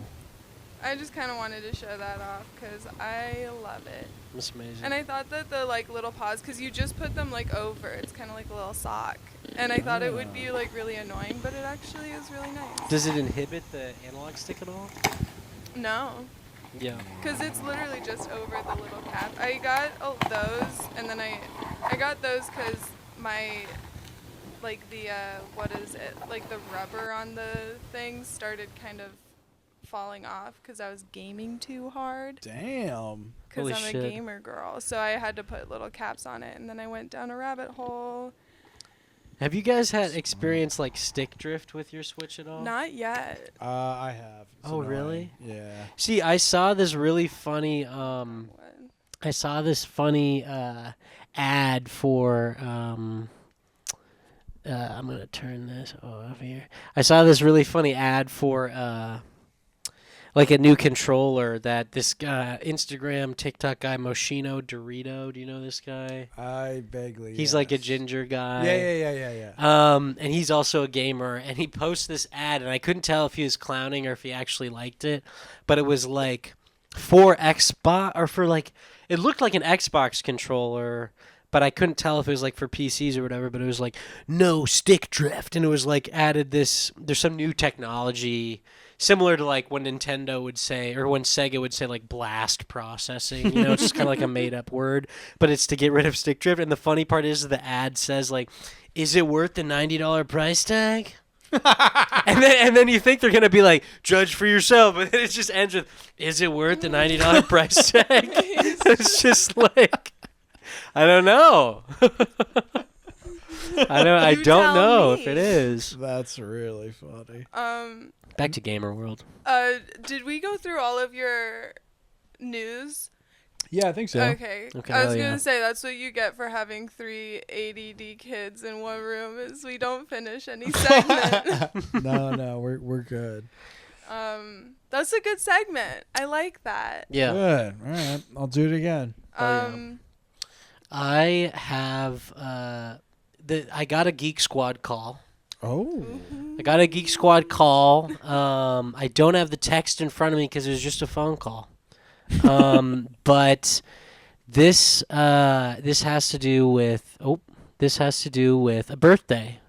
I just kind of wanted to show that off because I love it. That's amazing. And I thought that the like little paws, because you just put them like over, it's kind of like a little sock. And I thought it would be like really annoying, but it actually is really nice. Does it inhibit the analog stick at all? No. Yeah. Because it's literally just over the little cap. I got those, and then I got those because my, like the, what is it? Like the rubber on the thing started kind of falling off because I was gaming too hard. Damn. Because Holy I'm shit. a gamer girl. So I had to put little caps on it, and then I went down a rabbit hole. Have you guys had experience like stick drift with your Switch at all? Not yet. I have. It's Oh, annoying. really? Yeah. See, I saw this really funny What? ad for I'm gonna turn this off here. I saw this really funny ad for like a new controller that this Instagram TikTok guy Moschino Dorito. Do you know this guy? I vaguely. He's like a yes. ginger guy. Yeah. And he's also a gamer, and he posts this ad, and I couldn't tell if he was clowning or if he actually liked it, but it was like for Xbox or for like it looked like an Xbox controller, but I couldn't tell if it was like for PCs or whatever. But it was like no stick drift, and it was like added this. There's some new technology. Similar to like when Nintendo would say, or when Sega would say like blast processing, you know, it's just kind of like a made up word, but it's to get rid of stick drift. And the funny part is the ad says like, is it worth the $90 price tag? and then you think they're going to be like, judge for yourself. But then it just ends with, is it worth the $90 price tag? It's just like, I don't know. I You don't tell know me. if it is. That's really funny. Back to Gamer World. Did we go through all of your news? Yeah, I think so. Okay. Okay, I was hell gonna yeah. say that's what you get for having 3 ADD kids in one room is we don't finish any segment. No, we're good. That's a good segment. I like that. Yeah. Good. All right, I'll do it again. yeah. I have I got a Geek Squad call. Oh. I got a Geek Squad call. I don't have the text in front of me because it was just a phone call. But this has to do with a birthday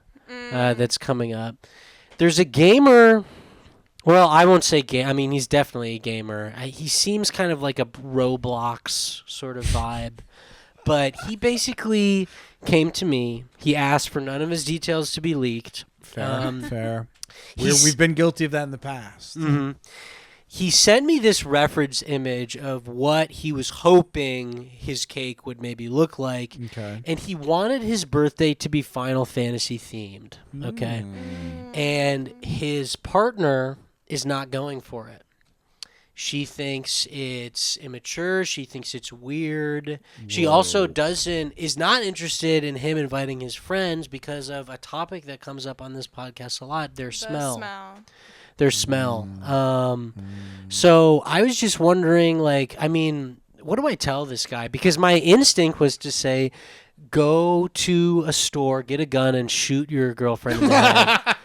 that's coming up. There's a gamer. Well, I won't say game. I mean, he's definitely a gamer. He seems kind of like a Roblox sort of vibe. But he basically came to me. He asked for none of his details to be leaked. Fair. We've been guilty of that in the past. Mm-hmm. He sent me this reference image of what he was hoping his cake would maybe look like. Okay. And he wanted his birthday to be Final Fantasy themed. Okay. And his partner is not going for it. She thinks it's immature. She thinks it's weird. She also is not interested in him inviting his friends because of a topic that comes up on this podcast a lot, their smell. Their smell. So I was just wondering, like, I mean, what do I tell this guy? Because my instinct was to say, go to a store, get a gun, and shoot your girlfriend in the head.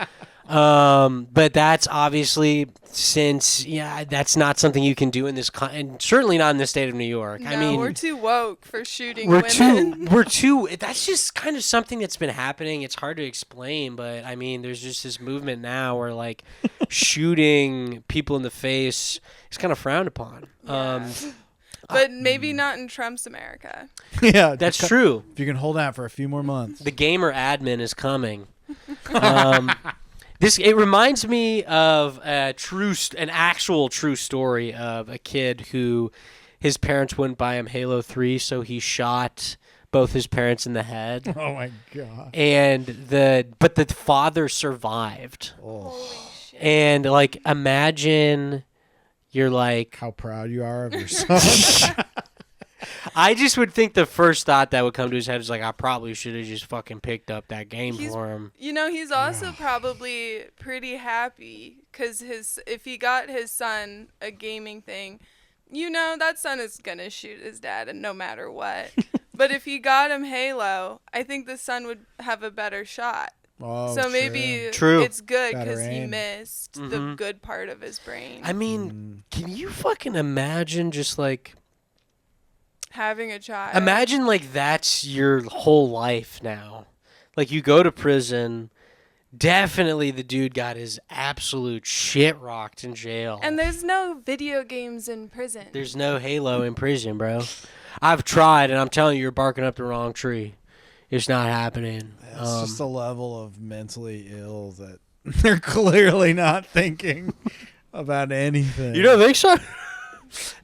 But that's obviously that's not something you can do in this and certainly not in the state of New York. No, I mean, we're too woke for shooting women. That's just kind of something that's been happening. It's hard to explain, but I mean, there's just this movement now where like shooting people in the face is kind of frowned upon. Yeah. But maybe not in Trump's America. Yeah, that's true. If you can hold out for a few more months. The gamer admin is coming. It reminds me of an actual true story of a kid who his parents wouldn't buy him Halo 3, so he shot both his parents in the head. Oh my god! But the father survived. Oh. Holy shit. And like, imagine you're like, how proud you are of your son. I just would think the first thought that would come to his head is like, I probably should have just fucking picked up that game for him. You know, he's also probably pretty happy because if he got his son a gaming thing, you know, that son is going to shoot his dad and no matter what. But if he got him Halo, I think the son would have a better shot. Oh, so maybe True. it's good because Better he aim. missed the good part of his brain. I mean, can you fucking imagine just like... Having a child. Imagine like that's your whole life now. Like you go to prison, definitely the dude got his absolute shit rocked in jail. And there's no video games in prison. There's no Halo in prison, bro. I've tried, and I'm telling you, you're barking up the wrong tree. It's not happening. It's just a level of mentally ill that they're clearly not thinking about anything. You don't think so?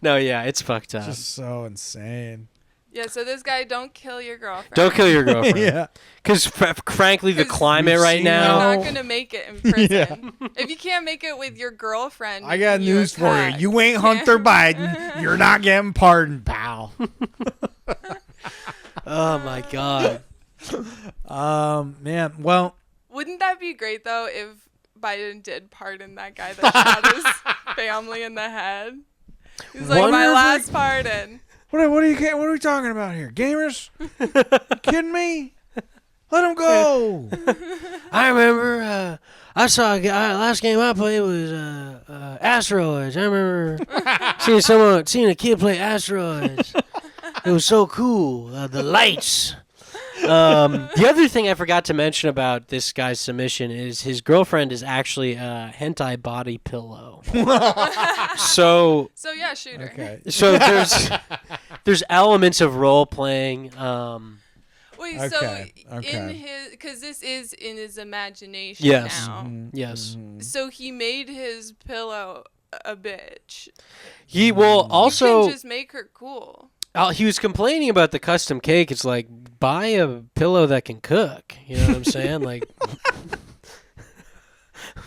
No, yeah, it's fucked up. Just so insane. Yeah, so this guy, don't kill your girlfriend. Don't kill your girlfriend. Yeah. Because frankly, the 'Cause climate we've right seen now... You're not going to make it in prison. Yeah. If you can't make it with your girlfriend, I got you're news for you. cut. You ain't Hunter Biden. You're not getting pardoned, pal. Oh, my God. Man, well... Wouldn't that be great, though, if Biden did pardon that guy that shot his family in the head? He's like, my last pardon. What are we talking about here? Gamers? You kidding me? Let him go. I remember I saw a guy, last game I played was Asteroids. I remember seeing a kid play Asteroids. It was so cool. The lights. The other thing I forgot to mention about this guy's submission is his girlfriend is actually a hentai body pillow. So yeah, shoot her. Okay. So there's elements of role playing. Wait, Okay, so okay. in his, because this is in his imagination Yes. now. Yes. So he made his pillow a bitch. He will You also. can just make her cool. He was complaining about the custom cake. It's like, buy a pillow that can cook. You know what I'm saying? Like,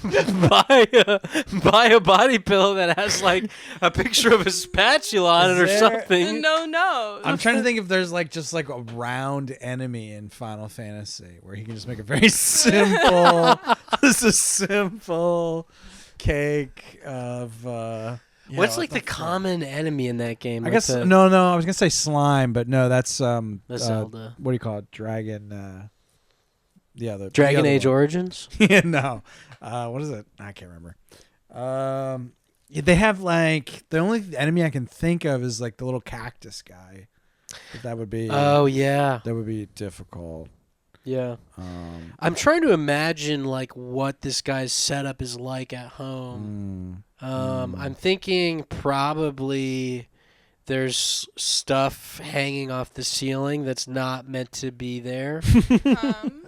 buy a body pillow that has like a picture of a spatula on it or something. No. I'm trying to think if there's like just like a round enemy in Final Fantasy where he can just make a very simple, just a simple cake of. What's like the common enemy in that game? I Like guess the- no. I was gonna say slime, but no, that's Zelda. What do you call it? Dragon. the Dragon other Age one. Origins? Yeah, no. What is it? I can't remember. They have like the only enemy I can think of is like the little cactus guy. But that would be. Oh yeah, That would be difficult. yeah. I'm trying to imagine like what this guy's setup is like at home. I'm thinking probably there's stuff hanging off the ceiling that's not meant to be there,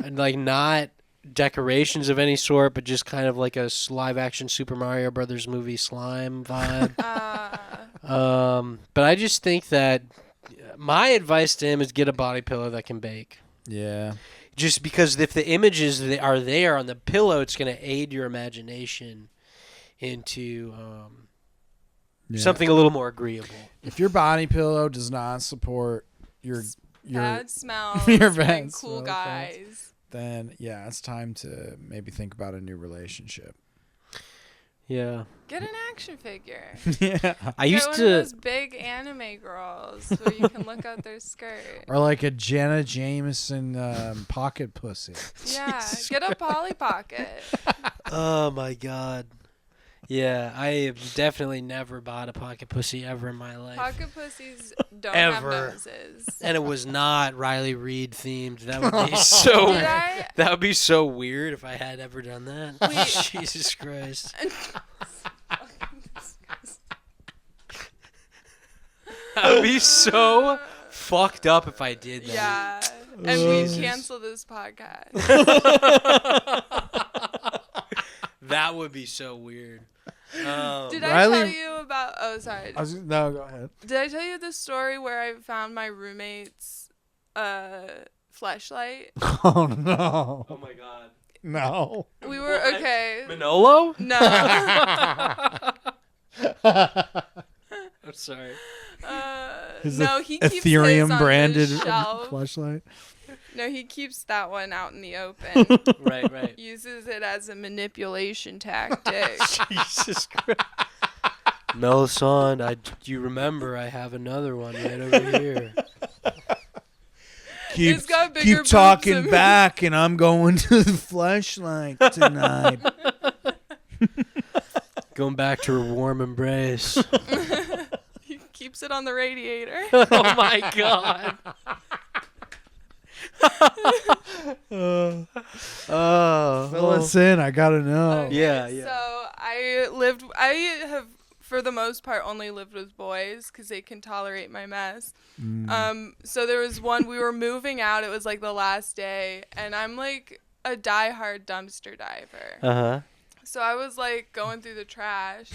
and like not decorations of any sort, but just kind of like a live action Super Mario Brothers movie slime vibe. But I just think that my advice to him is get a body pillow that can bake. Yeah. Just because if the images that are there on the pillow, it's going to aid your imagination into something a little more agreeable. If your body pillow does not support your bad smells your and bad cool smells, guys, then yeah, it's time to maybe think about a new relationship. Yeah. get an action figure. Yeah. I Get used one to. of those big anime girls where you can look out their skirt. Or like a Jenna Jameson pocket pussy. Yeah, get a Polly Pocket. Oh my god. Yeah, I have definitely never bought a pocket pussy ever in my life. Pocket pussies don't Ever. have noses. And it was not Riley Reid themed. That would be so. Did I? That would be so weird if I had ever done that. Wait. Jesus Christ. I would be so fucked up if I did that. Yeah, and we cancel this podcast. That would be so weird. Did I Riley- tell you about? Oh, sorry. No, go ahead. Did I tell you the story where I found my roommate's fleshlight? Oh no. Oh my god. No. We were What? okay. Manolo? No. I'm sorry. No, he keeps his Ethereum on branded the shelf. flashlight. No, he keeps that one out in the open. Right. Uses it as a manipulation tactic. Jesus Christ. Melisande, you remember I have another one right over here. It's got bigger boobs talking than me. back, and I'm going to the flashlight tonight. Going back to her warm embrace. He keeps it on the radiator. Oh my god. Fill us in. I gotta know. Okay, Yeah. So I have, for the most part, only lived with boys because they can tolerate my mess. So there was one, we were moving out. It was like the last day, and I'm like a diehard dumpster diver. Uh-huh. So I was like going through the trash,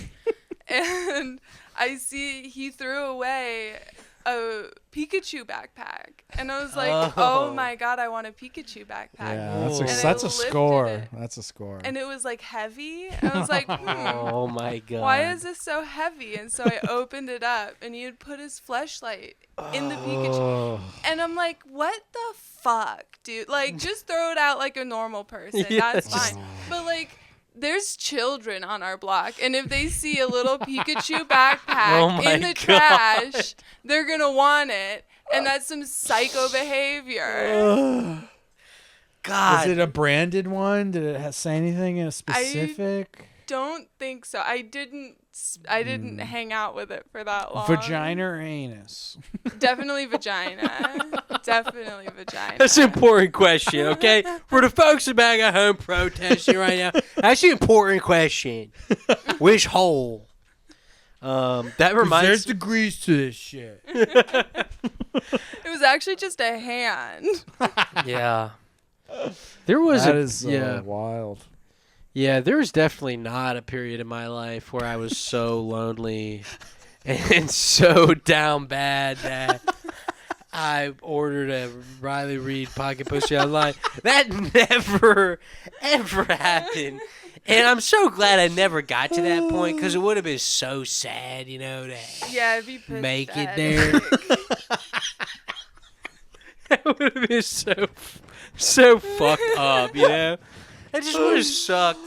and I see he threw away a Pikachu backpack, and I was like, "Oh my god, I want a Pikachu backpack!" Yeah, And that's I a lifted score. it. That's a score. And it was like heavy, and I was like, Oh my god. why is this so heavy? And so I opened it up, and he had put his fleshlight in the Pikachu. And I'm like, what the fuck, dude? Like, just throw it out like a normal person. Yeah, That's just- fine. But, like, there's children on our block, and if they see a little Pikachu backpack Oh my in the God. trash, they're going to want it. And that's some psycho behavior. God. Was it a branded one? Did it say anything in a specific? Don't think so. I didn't hang out with it for that long. Vagina or anus? Definitely vagina. Definitely vagina. That's an important question, okay? For the folks back at home protesting right now, that's an important question. Which hole? That reminds There's degrees to this shit. It was actually just a hand. Yeah. There was That a is wild. Yeah, there was definitely not a period in my life where I was so lonely and so down bad that I ordered a Riley Reid pocket pussy online. That never, ever happened. And I'm so glad I never got to that point because it would have been so sad, you know, to Yeah, if you put make it that, there. like, That would have been so fucked up, you know? It just would have sucked.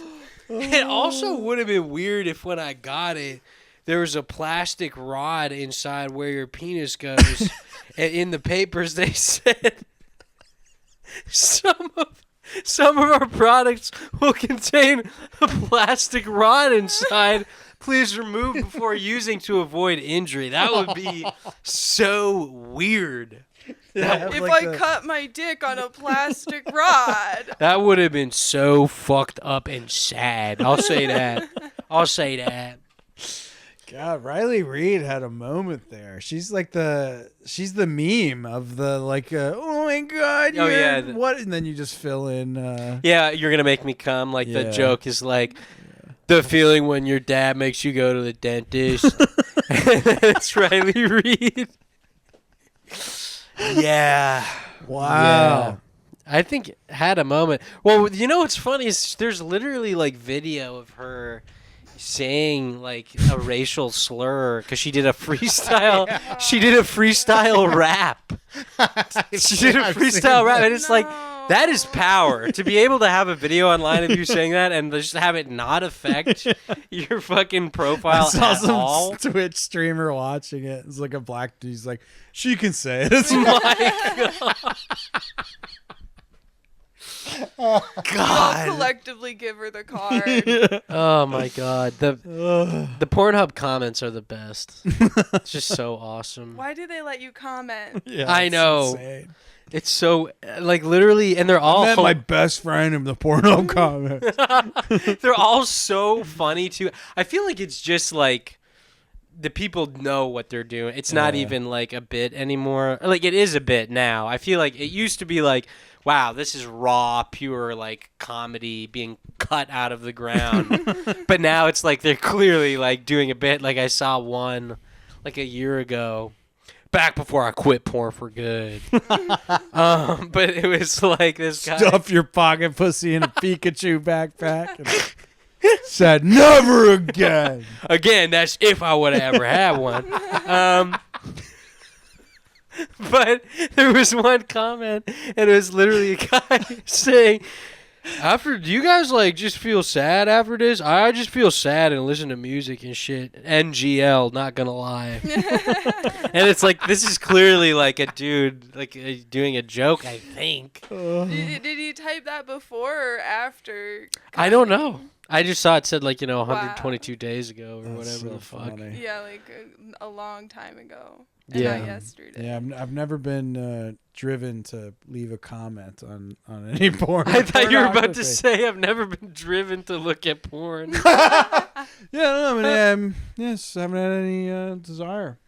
It also would have been weird if when I got it, there was a plastic rod inside where your penis goes. And in the papers, they said some Some of our products will contain a plastic rod inside. Please remove before using to avoid injury. That would be so weird. If I cut my dick on a plastic rod. That would have been so fucked up and sad. I'll say that. God, Riley Reid had a moment there. She's the meme of the oh my God, Oh, yeah. what? And then you just fill in. Yeah, you're gonna make me come. Like the joke is like the feeling when your dad makes you go to the dentist. It's Riley Reid. Yeah. Wow. Yeah. I think had a moment. Well, you know what's funny is there's literally like video of her saying like a racial slur because she did a freestyle. She did a freestyle rap. She did a freestyle rap, and it's like that is power to be able to have a video online of you saying that and just have it not affect your fucking profile I saw at some all. Twitch streamer watching it. It's like a black dude. He's like, she can say it. It's My God. I'll God. collectively give her the card. Oh my God. The Pornhub comments are the best. It's just so awesome. Why do they let you comment? Yeah, I it's know. insane. It's so like literally, and they're all I met my best friend in the porno comment. they're all so funny too. I feel like it's just like the people know what they're doing. It's not even like a bit anymore. Like it is a bit now. I feel like it used to be like, wow, this is raw, pure like comedy being cut out of the ground. But now it's like they're clearly like doing a bit. Like I saw one like a year ago. Back before I quit porn for good. But it was like this guy. Stuff your pocket pussy in a Pikachu backpack. And said, never again. Again, that's if I would have ever had one. But there was one comment, and it was literally a guy saying, do you guys like just feel sad after this? I just feel sad and listen to music and shit. NGL, not gonna lie. And it's like, this is clearly like a dude like doing a joke, I think. Did he type that before or after? I don't know. I just saw it said 122 days ago or That's whatever so the fuck. funny. Yeah, like a long time ago. And Yeah. not yesterday. Yeah, I've never been driven to leave a comment on any porn. I thought you were about to pornography. say I've never been driven to look at porn. Yeah, no, I mean, yes, I haven't had any desire.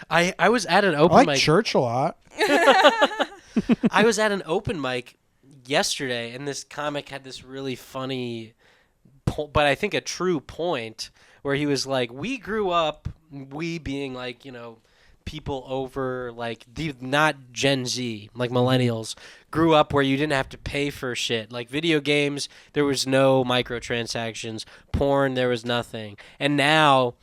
I was at an I open like mic. church a lot. I was at an open mic yesterday, and this comic had this really funny, but I think a true point, where he was like, we grew up, we being like, people over not Gen Z, like millennials, grew up where you didn't have to pay for shit. Like video games, there was no microtransactions. Porn, there was nothing. And now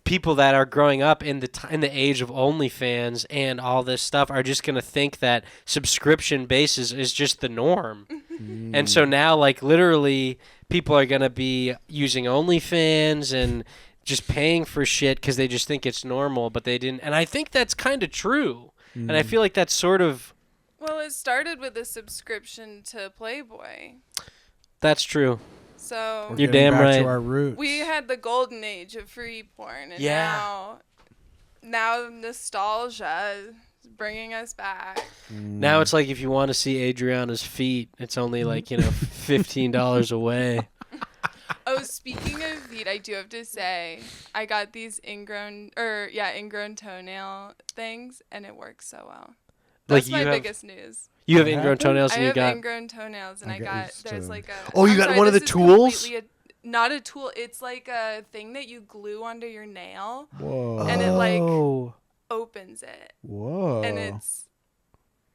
people that are growing up in the age of OnlyFans and all this stuff are just gonna think that subscription basis is just the norm. And so now, literally, people are gonna be using OnlyFans and just paying for shit because they just think it's normal, but they didn't. And I think that's kind of true. And I feel like that's sort of... Well, it started with a subscription to Playboy. That's true. So We're You're getting damn back right. to our roots. we had the golden age of free porn, and Yeah. now nostalgia is bringing us back. Now it's like if you want to see Adriana's feet, it's only $15 away. Oh, speaking of feet, I do have to say, I got these ingrown toenail things, and it works so well. That's my biggest news. You have What ingrown happened? themes I and you have got... ingrown toenails, and I I got got used there's to- like a. Oh, you I'm got sorry, one of this the is tools? completely not a tool. It's like a thing that you glue onto your nail, Whoa. and it, like, Oh. opens it, Whoa. and it's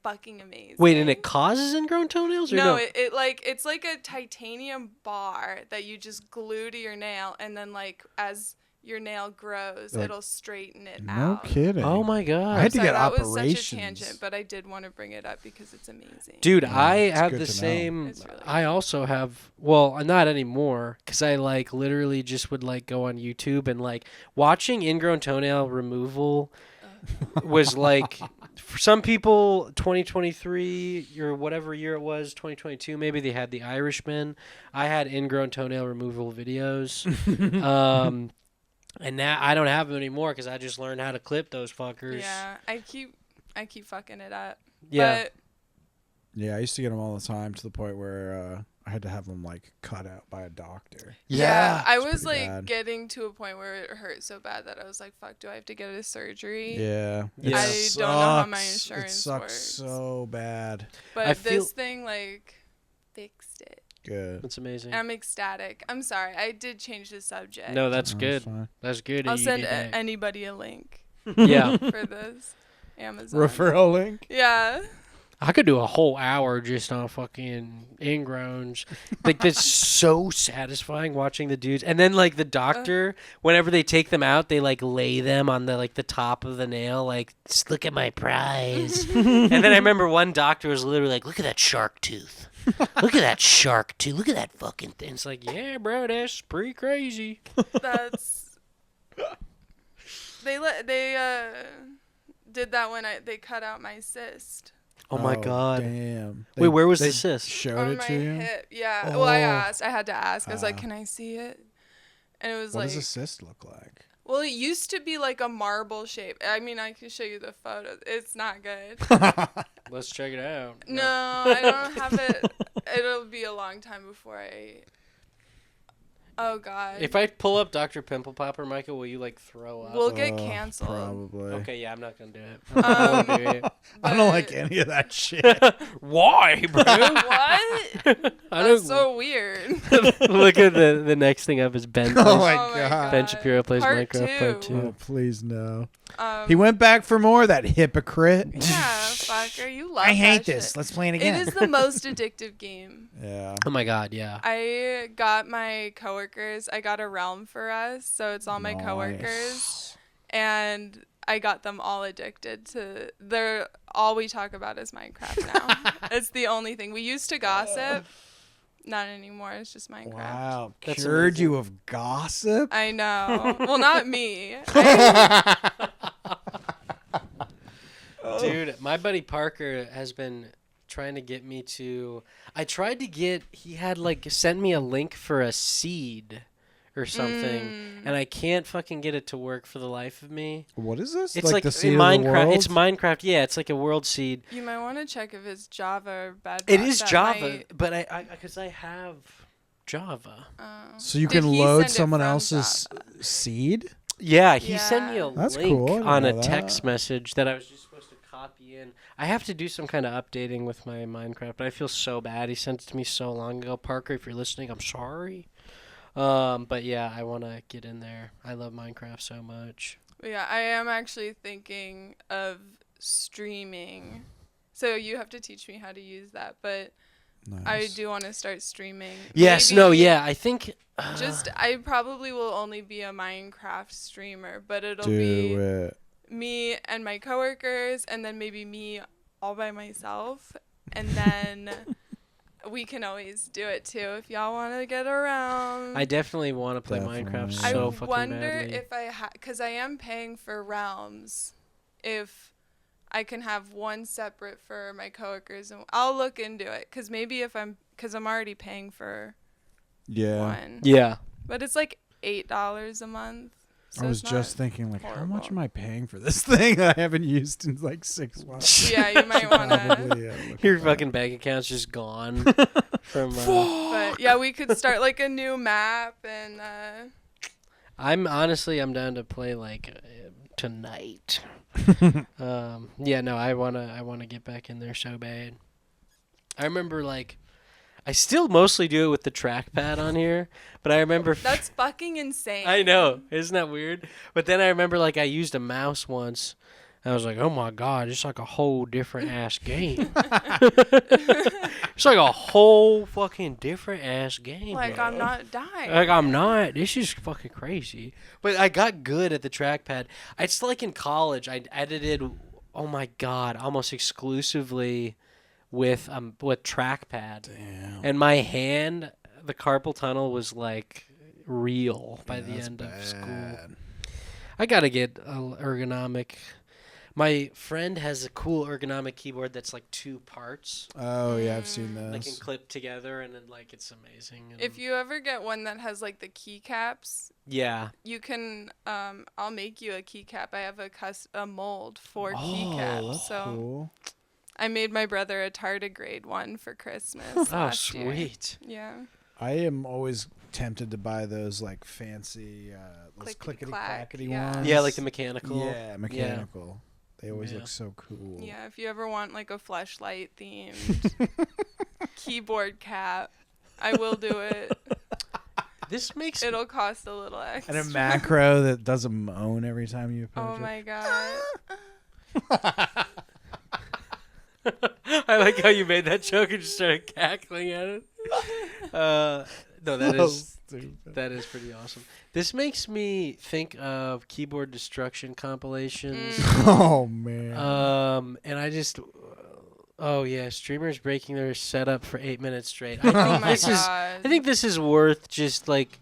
fucking amazing. Wait, and it causes ingrown toenails? Or No, it's like a titanium bar that you just glue to your nail, and then as your nail grows, it'll straighten it No out. kidding. Oh my God. I had to Sorry, get that operations. was such a tangent, but I did want to bring it up because it's amazing. Dude, Yeah, I it's have good the to know. same. It's really I also have. Well, not anymore, because I literally just would go on YouTube and watching ingrown toenail removal was like, for some people, 2023 or whatever year it was, 2022, maybe they had The Irishman. I had ingrown toenail removal videos. And now I don't have them anymore because I just learned how to clip those fuckers. Yeah, I keep fucking it up. Yeah. But Yeah, I used to get them all the time to the point where I had to have them like cut out by a doctor. yeah, I It's was pretty like bad. getting to a point where it hurt so bad that I was like, fuck, do I have to get a surgery? Yeah, Yeah. I don't know how my sucks. insurance It sucks works. so bad. But I feel- this thing like fixed it. Good. That's amazing. I'm ecstatic. I'm sorry, I did change the subject. No, that's Oh, good. fine. That's good. I'll You send did that. anybody a link Yeah. for this Amazon Referral link. Yeah. I could do a whole hour just on fucking ingrowns. Like, that's so satisfying watching the dudes. And then, like, the doctor, whenever they take them out, they, like, lay them on the, like, the top of the nail. Like, just look at my prize. And then I remember one doctor was literally like, look at that shark tooth. Look at that shark tooth. Look at that fucking thing. It's like, yeah, bro, that's pretty crazy. That's they did that when they cut out my cyst Oh, my God. Damn. Wait, where was they the cyst? Showed on it my to you. hip. Yeah. Well, I Oh. asked. I had to ask. I was like, Ah. "Can I see it?" And it was What like, does a cyst look like? well, it used to be like a marble shape. I mean, I can show you the photo. It's not good. Let's check it out. No, I don't have it. It'll be a long time before I. Oh God. If I pull up Dr. Pimple Popper, Michael, will you, like, throw up? We'll get Oh, canceled. Probably. Okay, yeah, I'm not going to do it. I won't do it. I don't like any of that shit. Why, bro? What? I That's don't so weird. look at the next thing up is Ben. Oh plays, my God. Ben Shapiro plays Part Minecraft Part two. Oh, please no. 2. He went back for more. That hypocrite. Yeah, fucker, you love I hate that this. shit. Let's play it It again. is the most addictive game. Yeah. Oh my God, yeah. I got my coworkers. I got a realm for us, so it's all my Nice. coworkers, and I got them all addicted to. They're all we talk about is Minecraft now. It's the only thing we used to gossip. Not anymore. It's just Minecraft. Wow. That's Cured amazing. you of gossip? I know. Well, not me. Dude, my buddy Parker has been trying to get me to. I tried to get. He had like sent me a link for a seed or something, and I can't fucking get it to work for the life of me. What is this? It's like the in seed of the Minecraft. It's world? Minecraft. Yeah, it's like a world seed. You might want to check if it's Java or Bedrock. It is That Java, might- but I because I have Java. So you Did can he load send it someone from else's Java? seed? Yeah, he sent me Yeah. a That's link cool. I didn't on a know text that. message that I was just supposed to copy in. I have to do some kind of updating with my Minecraft, but I feel so bad. He sent it to me so long ago. Parker, if you're listening, I'm sorry. But yeah, I want to get in there. I love Minecraft so much. Yeah, I am actually thinking of streaming. So you have to teach me how to use that, but I Nice. do want to start streaming. Yes, Maybe no, yeah. I think I probably will only be a Minecraft streamer, but it'll Do be it. me and my coworkers, and then maybe me all by myself, and then we can always do it too if y'all want to get around. I definitely want to play Definitely. Minecraft I so fucking wonder badly. if I because I am paying for realms, if I can have one separate for my coworkers, and I'll look into it because maybe because I'm already paying for Yeah. one, Yeah. but it's like $8 a month. So I was it's just not thinking, like, how much horrible. am I paying for this thing I haven't used in like 6 months? Yeah, you might want to. Probably, yeah, look Your at fucking bank account's just gone from. But yeah, we could start like a new map and. I'm down to play like tonight. Yeah, no, I wanna get back in there so bad. I remember like, I still mostly do it with the trackpad on here, but I remember. That's fucking insane. I know, isn't that weird? But then I remember like I used a mouse once. And I was like, oh my God, it's like a whole different ass game. It's like a whole fucking different ass game. Like bro. I'm not dying. Like I'm not. This is fucking crazy. But I got good at the trackpad. It's like in college. I edited. Oh my God, almost exclusively with trackpad. Damn. And my hand, the carpal tunnel was like real by the That's end of school. bad. I gotta get ergonomic. My friend has a cool ergonomic keyboard that's like 2 parts, Oh yeah, I've seen like can those. clip together, and then like it's amazing. And If you ever get one that has like the keycaps, yeah, you can. I'll make you a keycap. I have a mold for Oh, keycaps. that's So cool. I made my brother a tardigrade one for Christmas oh last year. sweet. Yeah. I am always tempted to buy those like fancy, those Clickety-clack, clickety-clackety yeah. ones. Yeah, like the mechanical. Yeah, mechanical. They always Yeah. look so cool. Yeah, if you ever want like a fleshlight themed keyboard cap, I will do it. This makes It'll cost a little extra. And a macro that doesn't moan every time you approach Oh it. my god. I like how you made that joke and just started cackling at it. No, that So is stupid. that is pretty awesome. This makes me think of keyboard destruction compilations. Oh man. And I just, oh yeah, streamers breaking their setup for 8 minutes straight. Oh I think my this is, god. I think this is worth just like.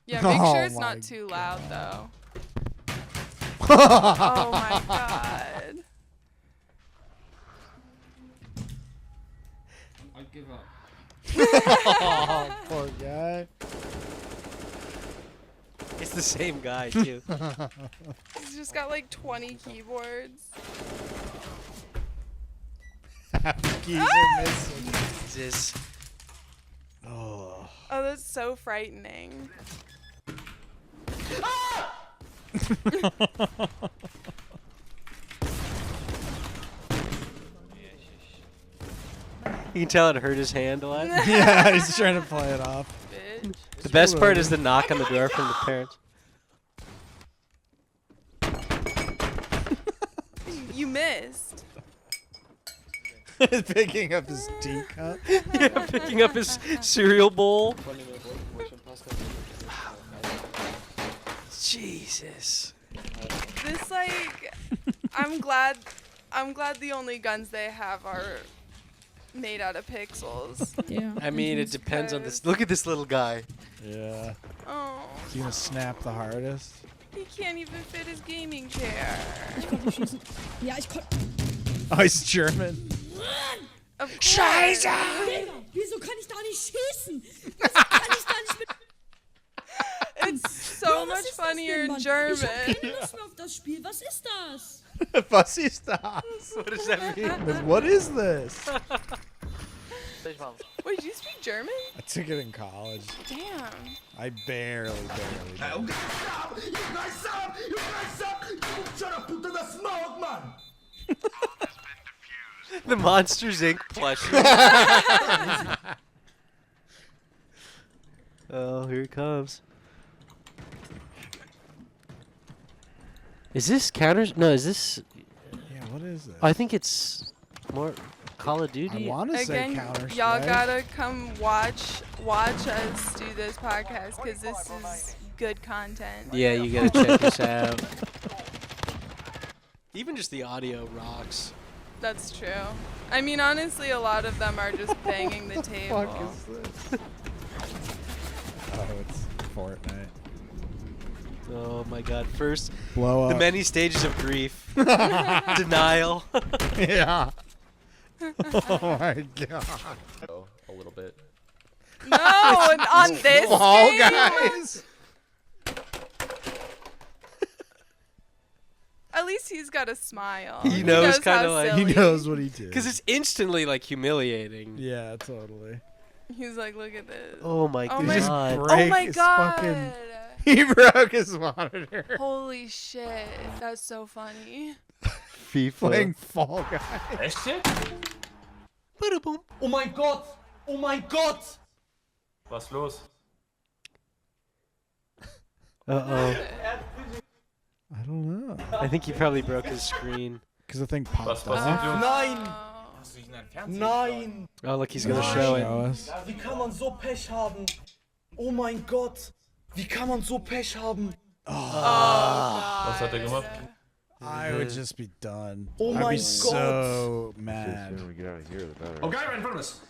Yeah, make Oh sure it's my not too loud though. Oh my god. I give up. Oh, poor guy. It's the same guy too. He's just got like 20 keyboards. Keys are missing. Jesus. Oh. Oh, that's so frightening. You can tell it hurt his hand a lot. Yeah, he's trying to play it off. Bitch. The best part is the knock on the door from the parents. You missed. Picking up his teacup. Yeah, picking up his cereal bowl. Jesus. This like I'm glad the only guns they have are made out of pixels. Yeah. I mean, it depends on this. Look at this little guy. Yeah. Oh, Is he gonna snap the hardest? he can't even fit his gaming chair. Ich konnte schießen. Ja, ich konnte. Oh, he's German. Of course. Scheiße! Digga, wieso kann ich da nicht schießen? Wieso kann ich da nicht mit. It's so Was much ist das funnier denn, in Mann? Ich German. hab keine Lust mehr auf das Spiel. Was ist das? Was ist das? What does that mean? What is this? Wait, do you speak German? I took it in college. Damn. I barely did. The Monsters Inc. plushie. Oh, here it comes. Is this counters? No, is this? Yeah, what is this? I think it's more Call of I Duty. want to say Again, Counter y'all Strike. gotta come watch us do this podcast because this is good content. Yeah, you gotta check this out. Even just the audio rocks. That's true. I mean, honestly, a lot of them are just banging the What table. the fuck is this? Oh, it's Fortnite. Oh my God! First, Blow up. the many stages of grief, denial. Yeah. Oh my god. Oh, a little bit. No, and on this Fall game? Guys. At least he's got a smile. He knows kinda how like- He silly. knows what he did. Because it's instantly like humiliating. Yeah, totally. He's like, look at this. Oh my Oh God! my- Just Oh break my his god. fucking. He broke his monitor. Holy shit. That's so funny. FIFA. Playing Fall Guys. Echt jetzt? Ba-da-boom. Oh mein Gott! Oh mein Gott! Was los? Uh-oh. I don't know. I think he probably broke his screen. Because the thing Was popped passiert, off. Jungs? Nein! Oh. Hast du dich in dein Fernsehen? Nein! Oh, look, he's gonna Nein. show it. Show us. Wie kann man so Pech haben? Oh mein Gott! Wie kann man so Pech haben? Was hat er gemacht? I would just be done. Oh I'd my be God. so mad. we get out of here, the better. Oh, guy right in front of us.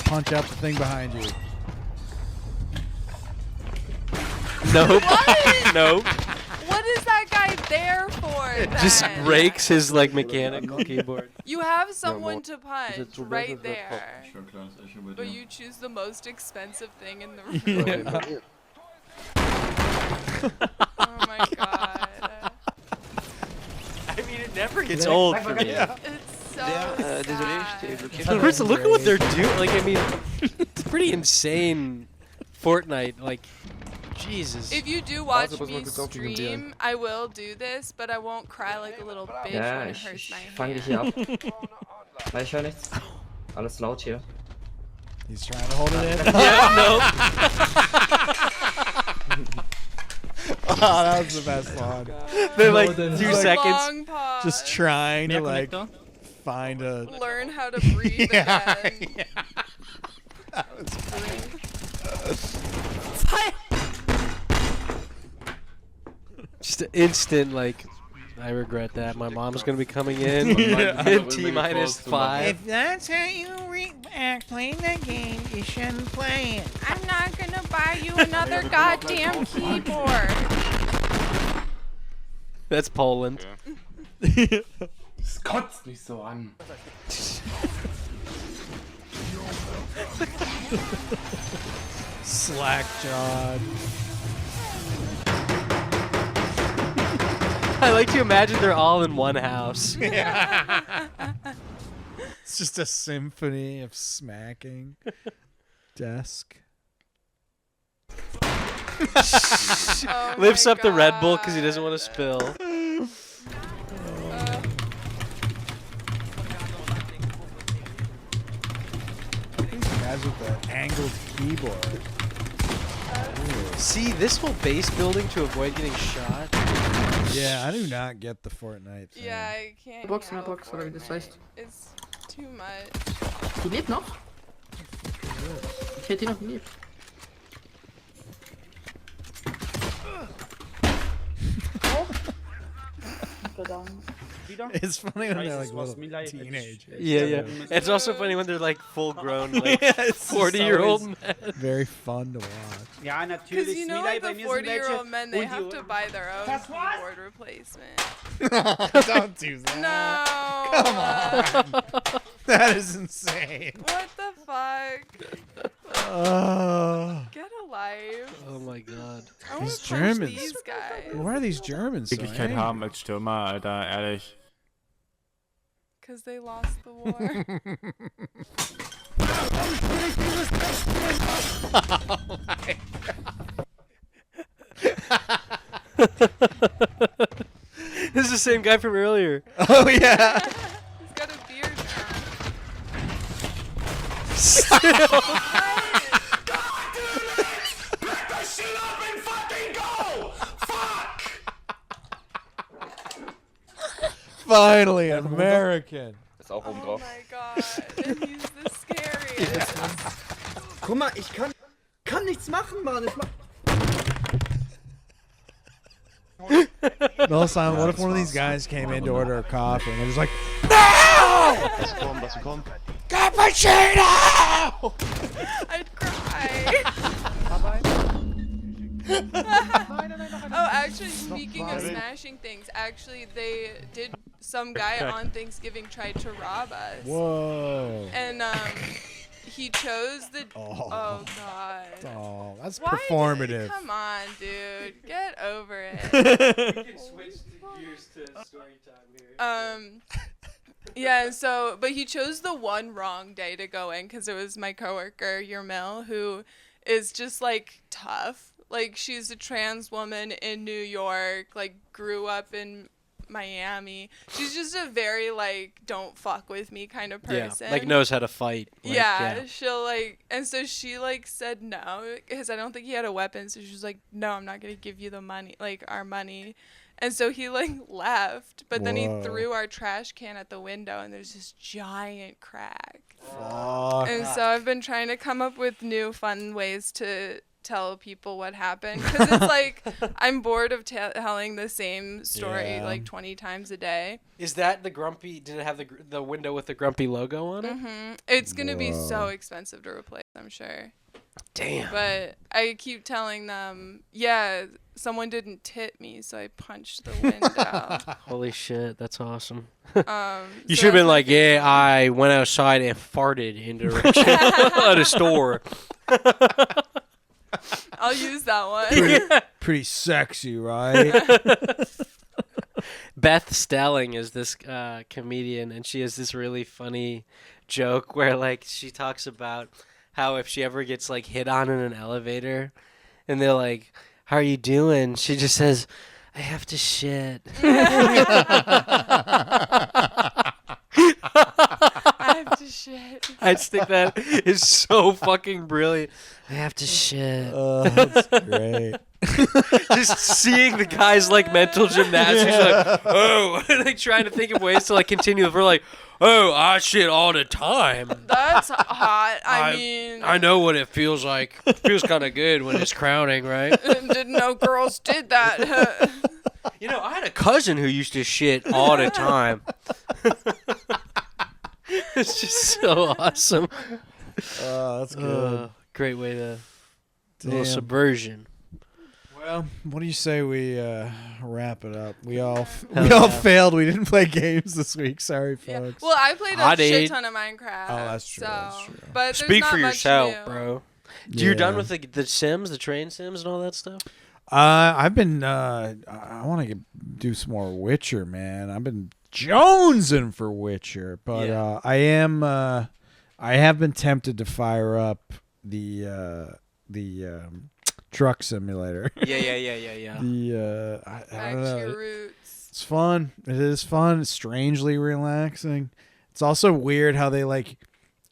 Punch out the thing behind you. Nope. Nope. What What is that guy there for? Just then? rakes his like mechanical keyboard. You have someone to punch right there, Schon klar, das Echo bei but dir. you choose the most expensive thing in the room. Oh my god. I mean, it never gets old for me. It's so sad. Chris, look at what they're doing. Like, I mean, it's pretty insane. Fortnite, like, Jesus. If you do watch me stream, I will do this, but I won't cry like a little bitch Ja, when it ich hurts my fange dich hier hand. ab. Weil ich höre nichts. Alles laut hier. He's trying to hold it in. Yeah, no. Oh, that was the best one. They're like 2 seconds. Long pause. Just trying to like find a. Learn how to breathe Yeah, again. yeah. That was great. Just an instant, like, I regret that. My mom's gonna be coming in. Yeah. T-5. If that's how you react playing that game, you shouldn't play it. I'm not gonna buy you another goddamn keyboard. That's Poland. Das kotzt mich so an. Slack-jawed. I like to imagine they're all in one house. It's just a symphony of smacking. Desk. Oh Lifts my up the Red Bull because he God. doesn't want to spill. Guys with the angled keyboard. See, this whole base building to avoid getting shot. Yeah, I do not get the Fortnite thing. Yeah, I can't. Box, get Box, over oder wie das it. heißt. It's too much. Die lebt noch? Ich hätte die noch geliebt. It's funny when they're like little teenagers. Yeah, yeah. It's also funny when they're like full grown, like Yeah, it's just 40-year-old always men. Very fun to watch. Ja, Because natürlich. you know, Smiley, like bei the mir sind welche. 40-year-old men, they Und have die- to buy their own Das war's? keyboard replacement. Don't do that. No. Come on. That is insane. What the fuck? Get a life. Oh my god. I want These to punch Germans. these guys. Why are these Germans so Wirklichkeit angry? haben als Stürmer, Alter, ehrlich. Because they lost the war. This is the same guy from earlier. Oh yeah. He's got a beard Finally, an American. Ist auch oben now. Oh drauf. my god. And he's the scariest. Guck mal, ich kann nichts machen, Mann. Ich mach No, Simon, what if one of these guys came in to order a coffee and they're just like, Was kommt? Cappuccino! I'd cry. Oh, actually, speaking of smashing things, actually, they did. Some guy on Thanksgiving tried to rob us, Whoa. and he chose the. Oh. Oh God. Oh, that's Why did- performative. Come on, dude. Get over it. Switch gears to story time here. Yeah, so, but he chose the one wrong day to go in because it was my coworker, Yermil, who is just like tough. Like, she's a trans woman in New York, like, grew up in Miami. She's just a very, like, don't fuck with me kind of person. Yeah, like knows how to fight. Like, Yeah, she'll like, and so she like said no because I don't think he had a weapon. So she was like, "No, I'm not gonna give you the money, like our money." And so he like left, but then he Whoa. threw our trash can at the window, and there's this giant crack. Fuck. And so I've been trying to come up with new fun ways to tell people what happened because it's like I'm bored of telling the same story Yeah. like 20 times a day. Is that the grumpy? Did it have the window with the grumpy logo on it? It's gonna be so Whoa. expensive to replace, I'm sure. Damn. But I keep telling them, yeah, someone didn't tip me, so I punched the window. Holy shit, that's awesome. You You should have been like, yeah, I went outside and farted in direction at a store. I'll use that one. Pretty sexy, right? Beth Stelling is this comedian, and she has this really funny joke where, like, she talks about how if she ever gets, like, hit on in an elevator, and they're like, how are you doing? She just says, I have to shit. I have to shit. I just think that is so fucking brilliant. I have to shit. That's great. Just seeing the guys like mental gymnastics, like, oh, like trying to think of ways to like continue. We're like, oh, I shit all the time. That's hot. I mean, I know what it feels like. It feels kind of good when it's crowning, right? didn't know girls did that. You know, I had a cousin who used to shit all the time. It's just so awesome. That's good. Great way to a little Damn. subversion. Well, what do you say we wrap it up? We all yeah. failed. We didn't play games this week. Sorry, Yeah. folks. Well, I played I a shit did. ton of Minecraft. Oh, that's true, So, that's true. But there's Speak not for much yourself, new. bro. You're done Yeah. with the Sims, the train Sims, and all that stuff? I've been. I want to do some more Witcher, man. I've been jonesing for Witcher, but Yeah. I am. I have been tempted to fire up the truck simulator. Yeah. Back I to don't know. your roots. It's fun. It is fun. It's strangely relaxing. It's also weird how they like,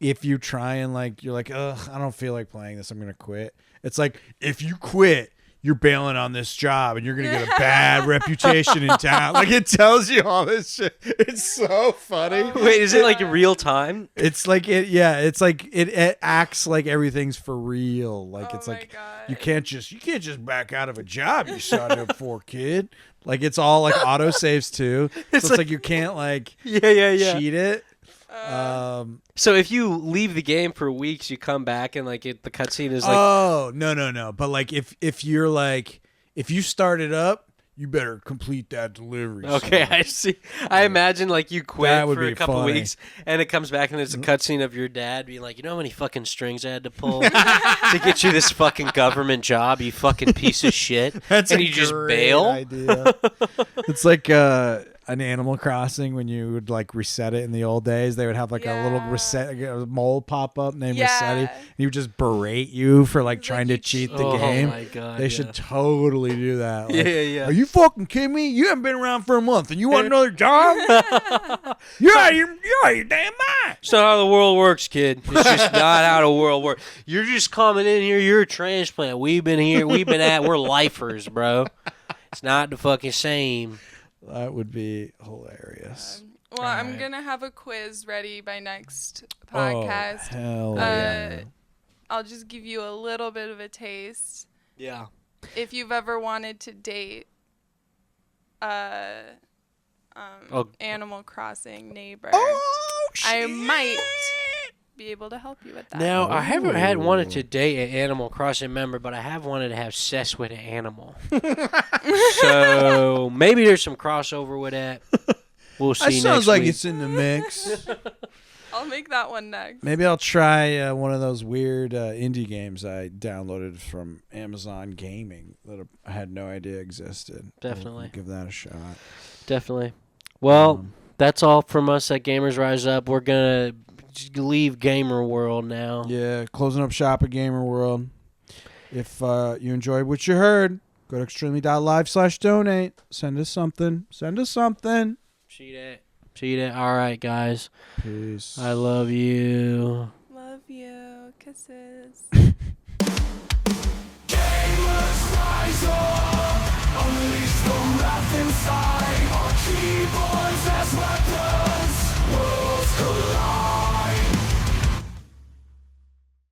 if you try and like, you're like, ugh, I don't feel like playing this. I'm gonna quit. It's like if you quit, you're bailing on this job and you're gonna get a bad reputation in town. Like it tells you all this shit. It's so funny. Wait, is it like real time? It's like it. Yeah, it's like it acts like everything's for real. Like Oh it's my like God. you can't just back out of a job you signed up for, kid. Like it's all like auto saves too. So it's like you can't like Yeah. cheat it. So if you leave the game for weeks, you come back and like the cutscene is like, Oh no. But like if you're like if you start it up, you better complete that delivery. okay, son. I see. I imagine like you quit That would for a be couple funny. weeks and it comes back and it's a cutscene of your dad being like, you know how many fucking strings I had to pull to get you this fucking government job, you fucking piece of shit. That's and a you just great bail. idea. It's like an Animal Crossing when you would like reset it in the old days. They would have like a little Yeah. reset a mole pop up named Yeah. Resetti. And he would just berate you for like It's trying like to you cheat the Oh game. my God, They yeah. should totally do that. Like, Yeah. Are you fucking kidding me? You haven't been around for a month and you want another job? You're out of your damn mind. It's not how the world works, kid. It's just not how the world works. You're just coming in here. You're a transplant. We've been here. We're lifers, bro. It's not the fucking same. That would be hilarious. Well, I'm Alright. gonna have a quiz ready by next Oh, podcast. hell yeah. I'll just give you a little bit of a taste. Yeah. If you've ever wanted to date Animal Crossing neighbor, I might be able to help you with that. Now, I haven't had wanted to date an Animal Crossing member, but I have wanted to have sex with an animal. So maybe there's some crossover with that. We'll see. That sounds next like week. it's in the mix. I'll make that one next. Maybe I'll try one of those weird indie games I downloaded from Amazon Gaming that I had no idea existed. Definitely. I'll give that a shot. Definitely. Well, that's all from us at Gamers Rise Up. We're gonna leave Gamer World now. Yeah, closing up shop at Gamer World. If you enjoyed what you heard, go to extremely.live/donate. Send us something. Cheat it. All right, guys. Peace. I love you. Love you. Kisses. Inside our keyboards as weapons, worlds collide.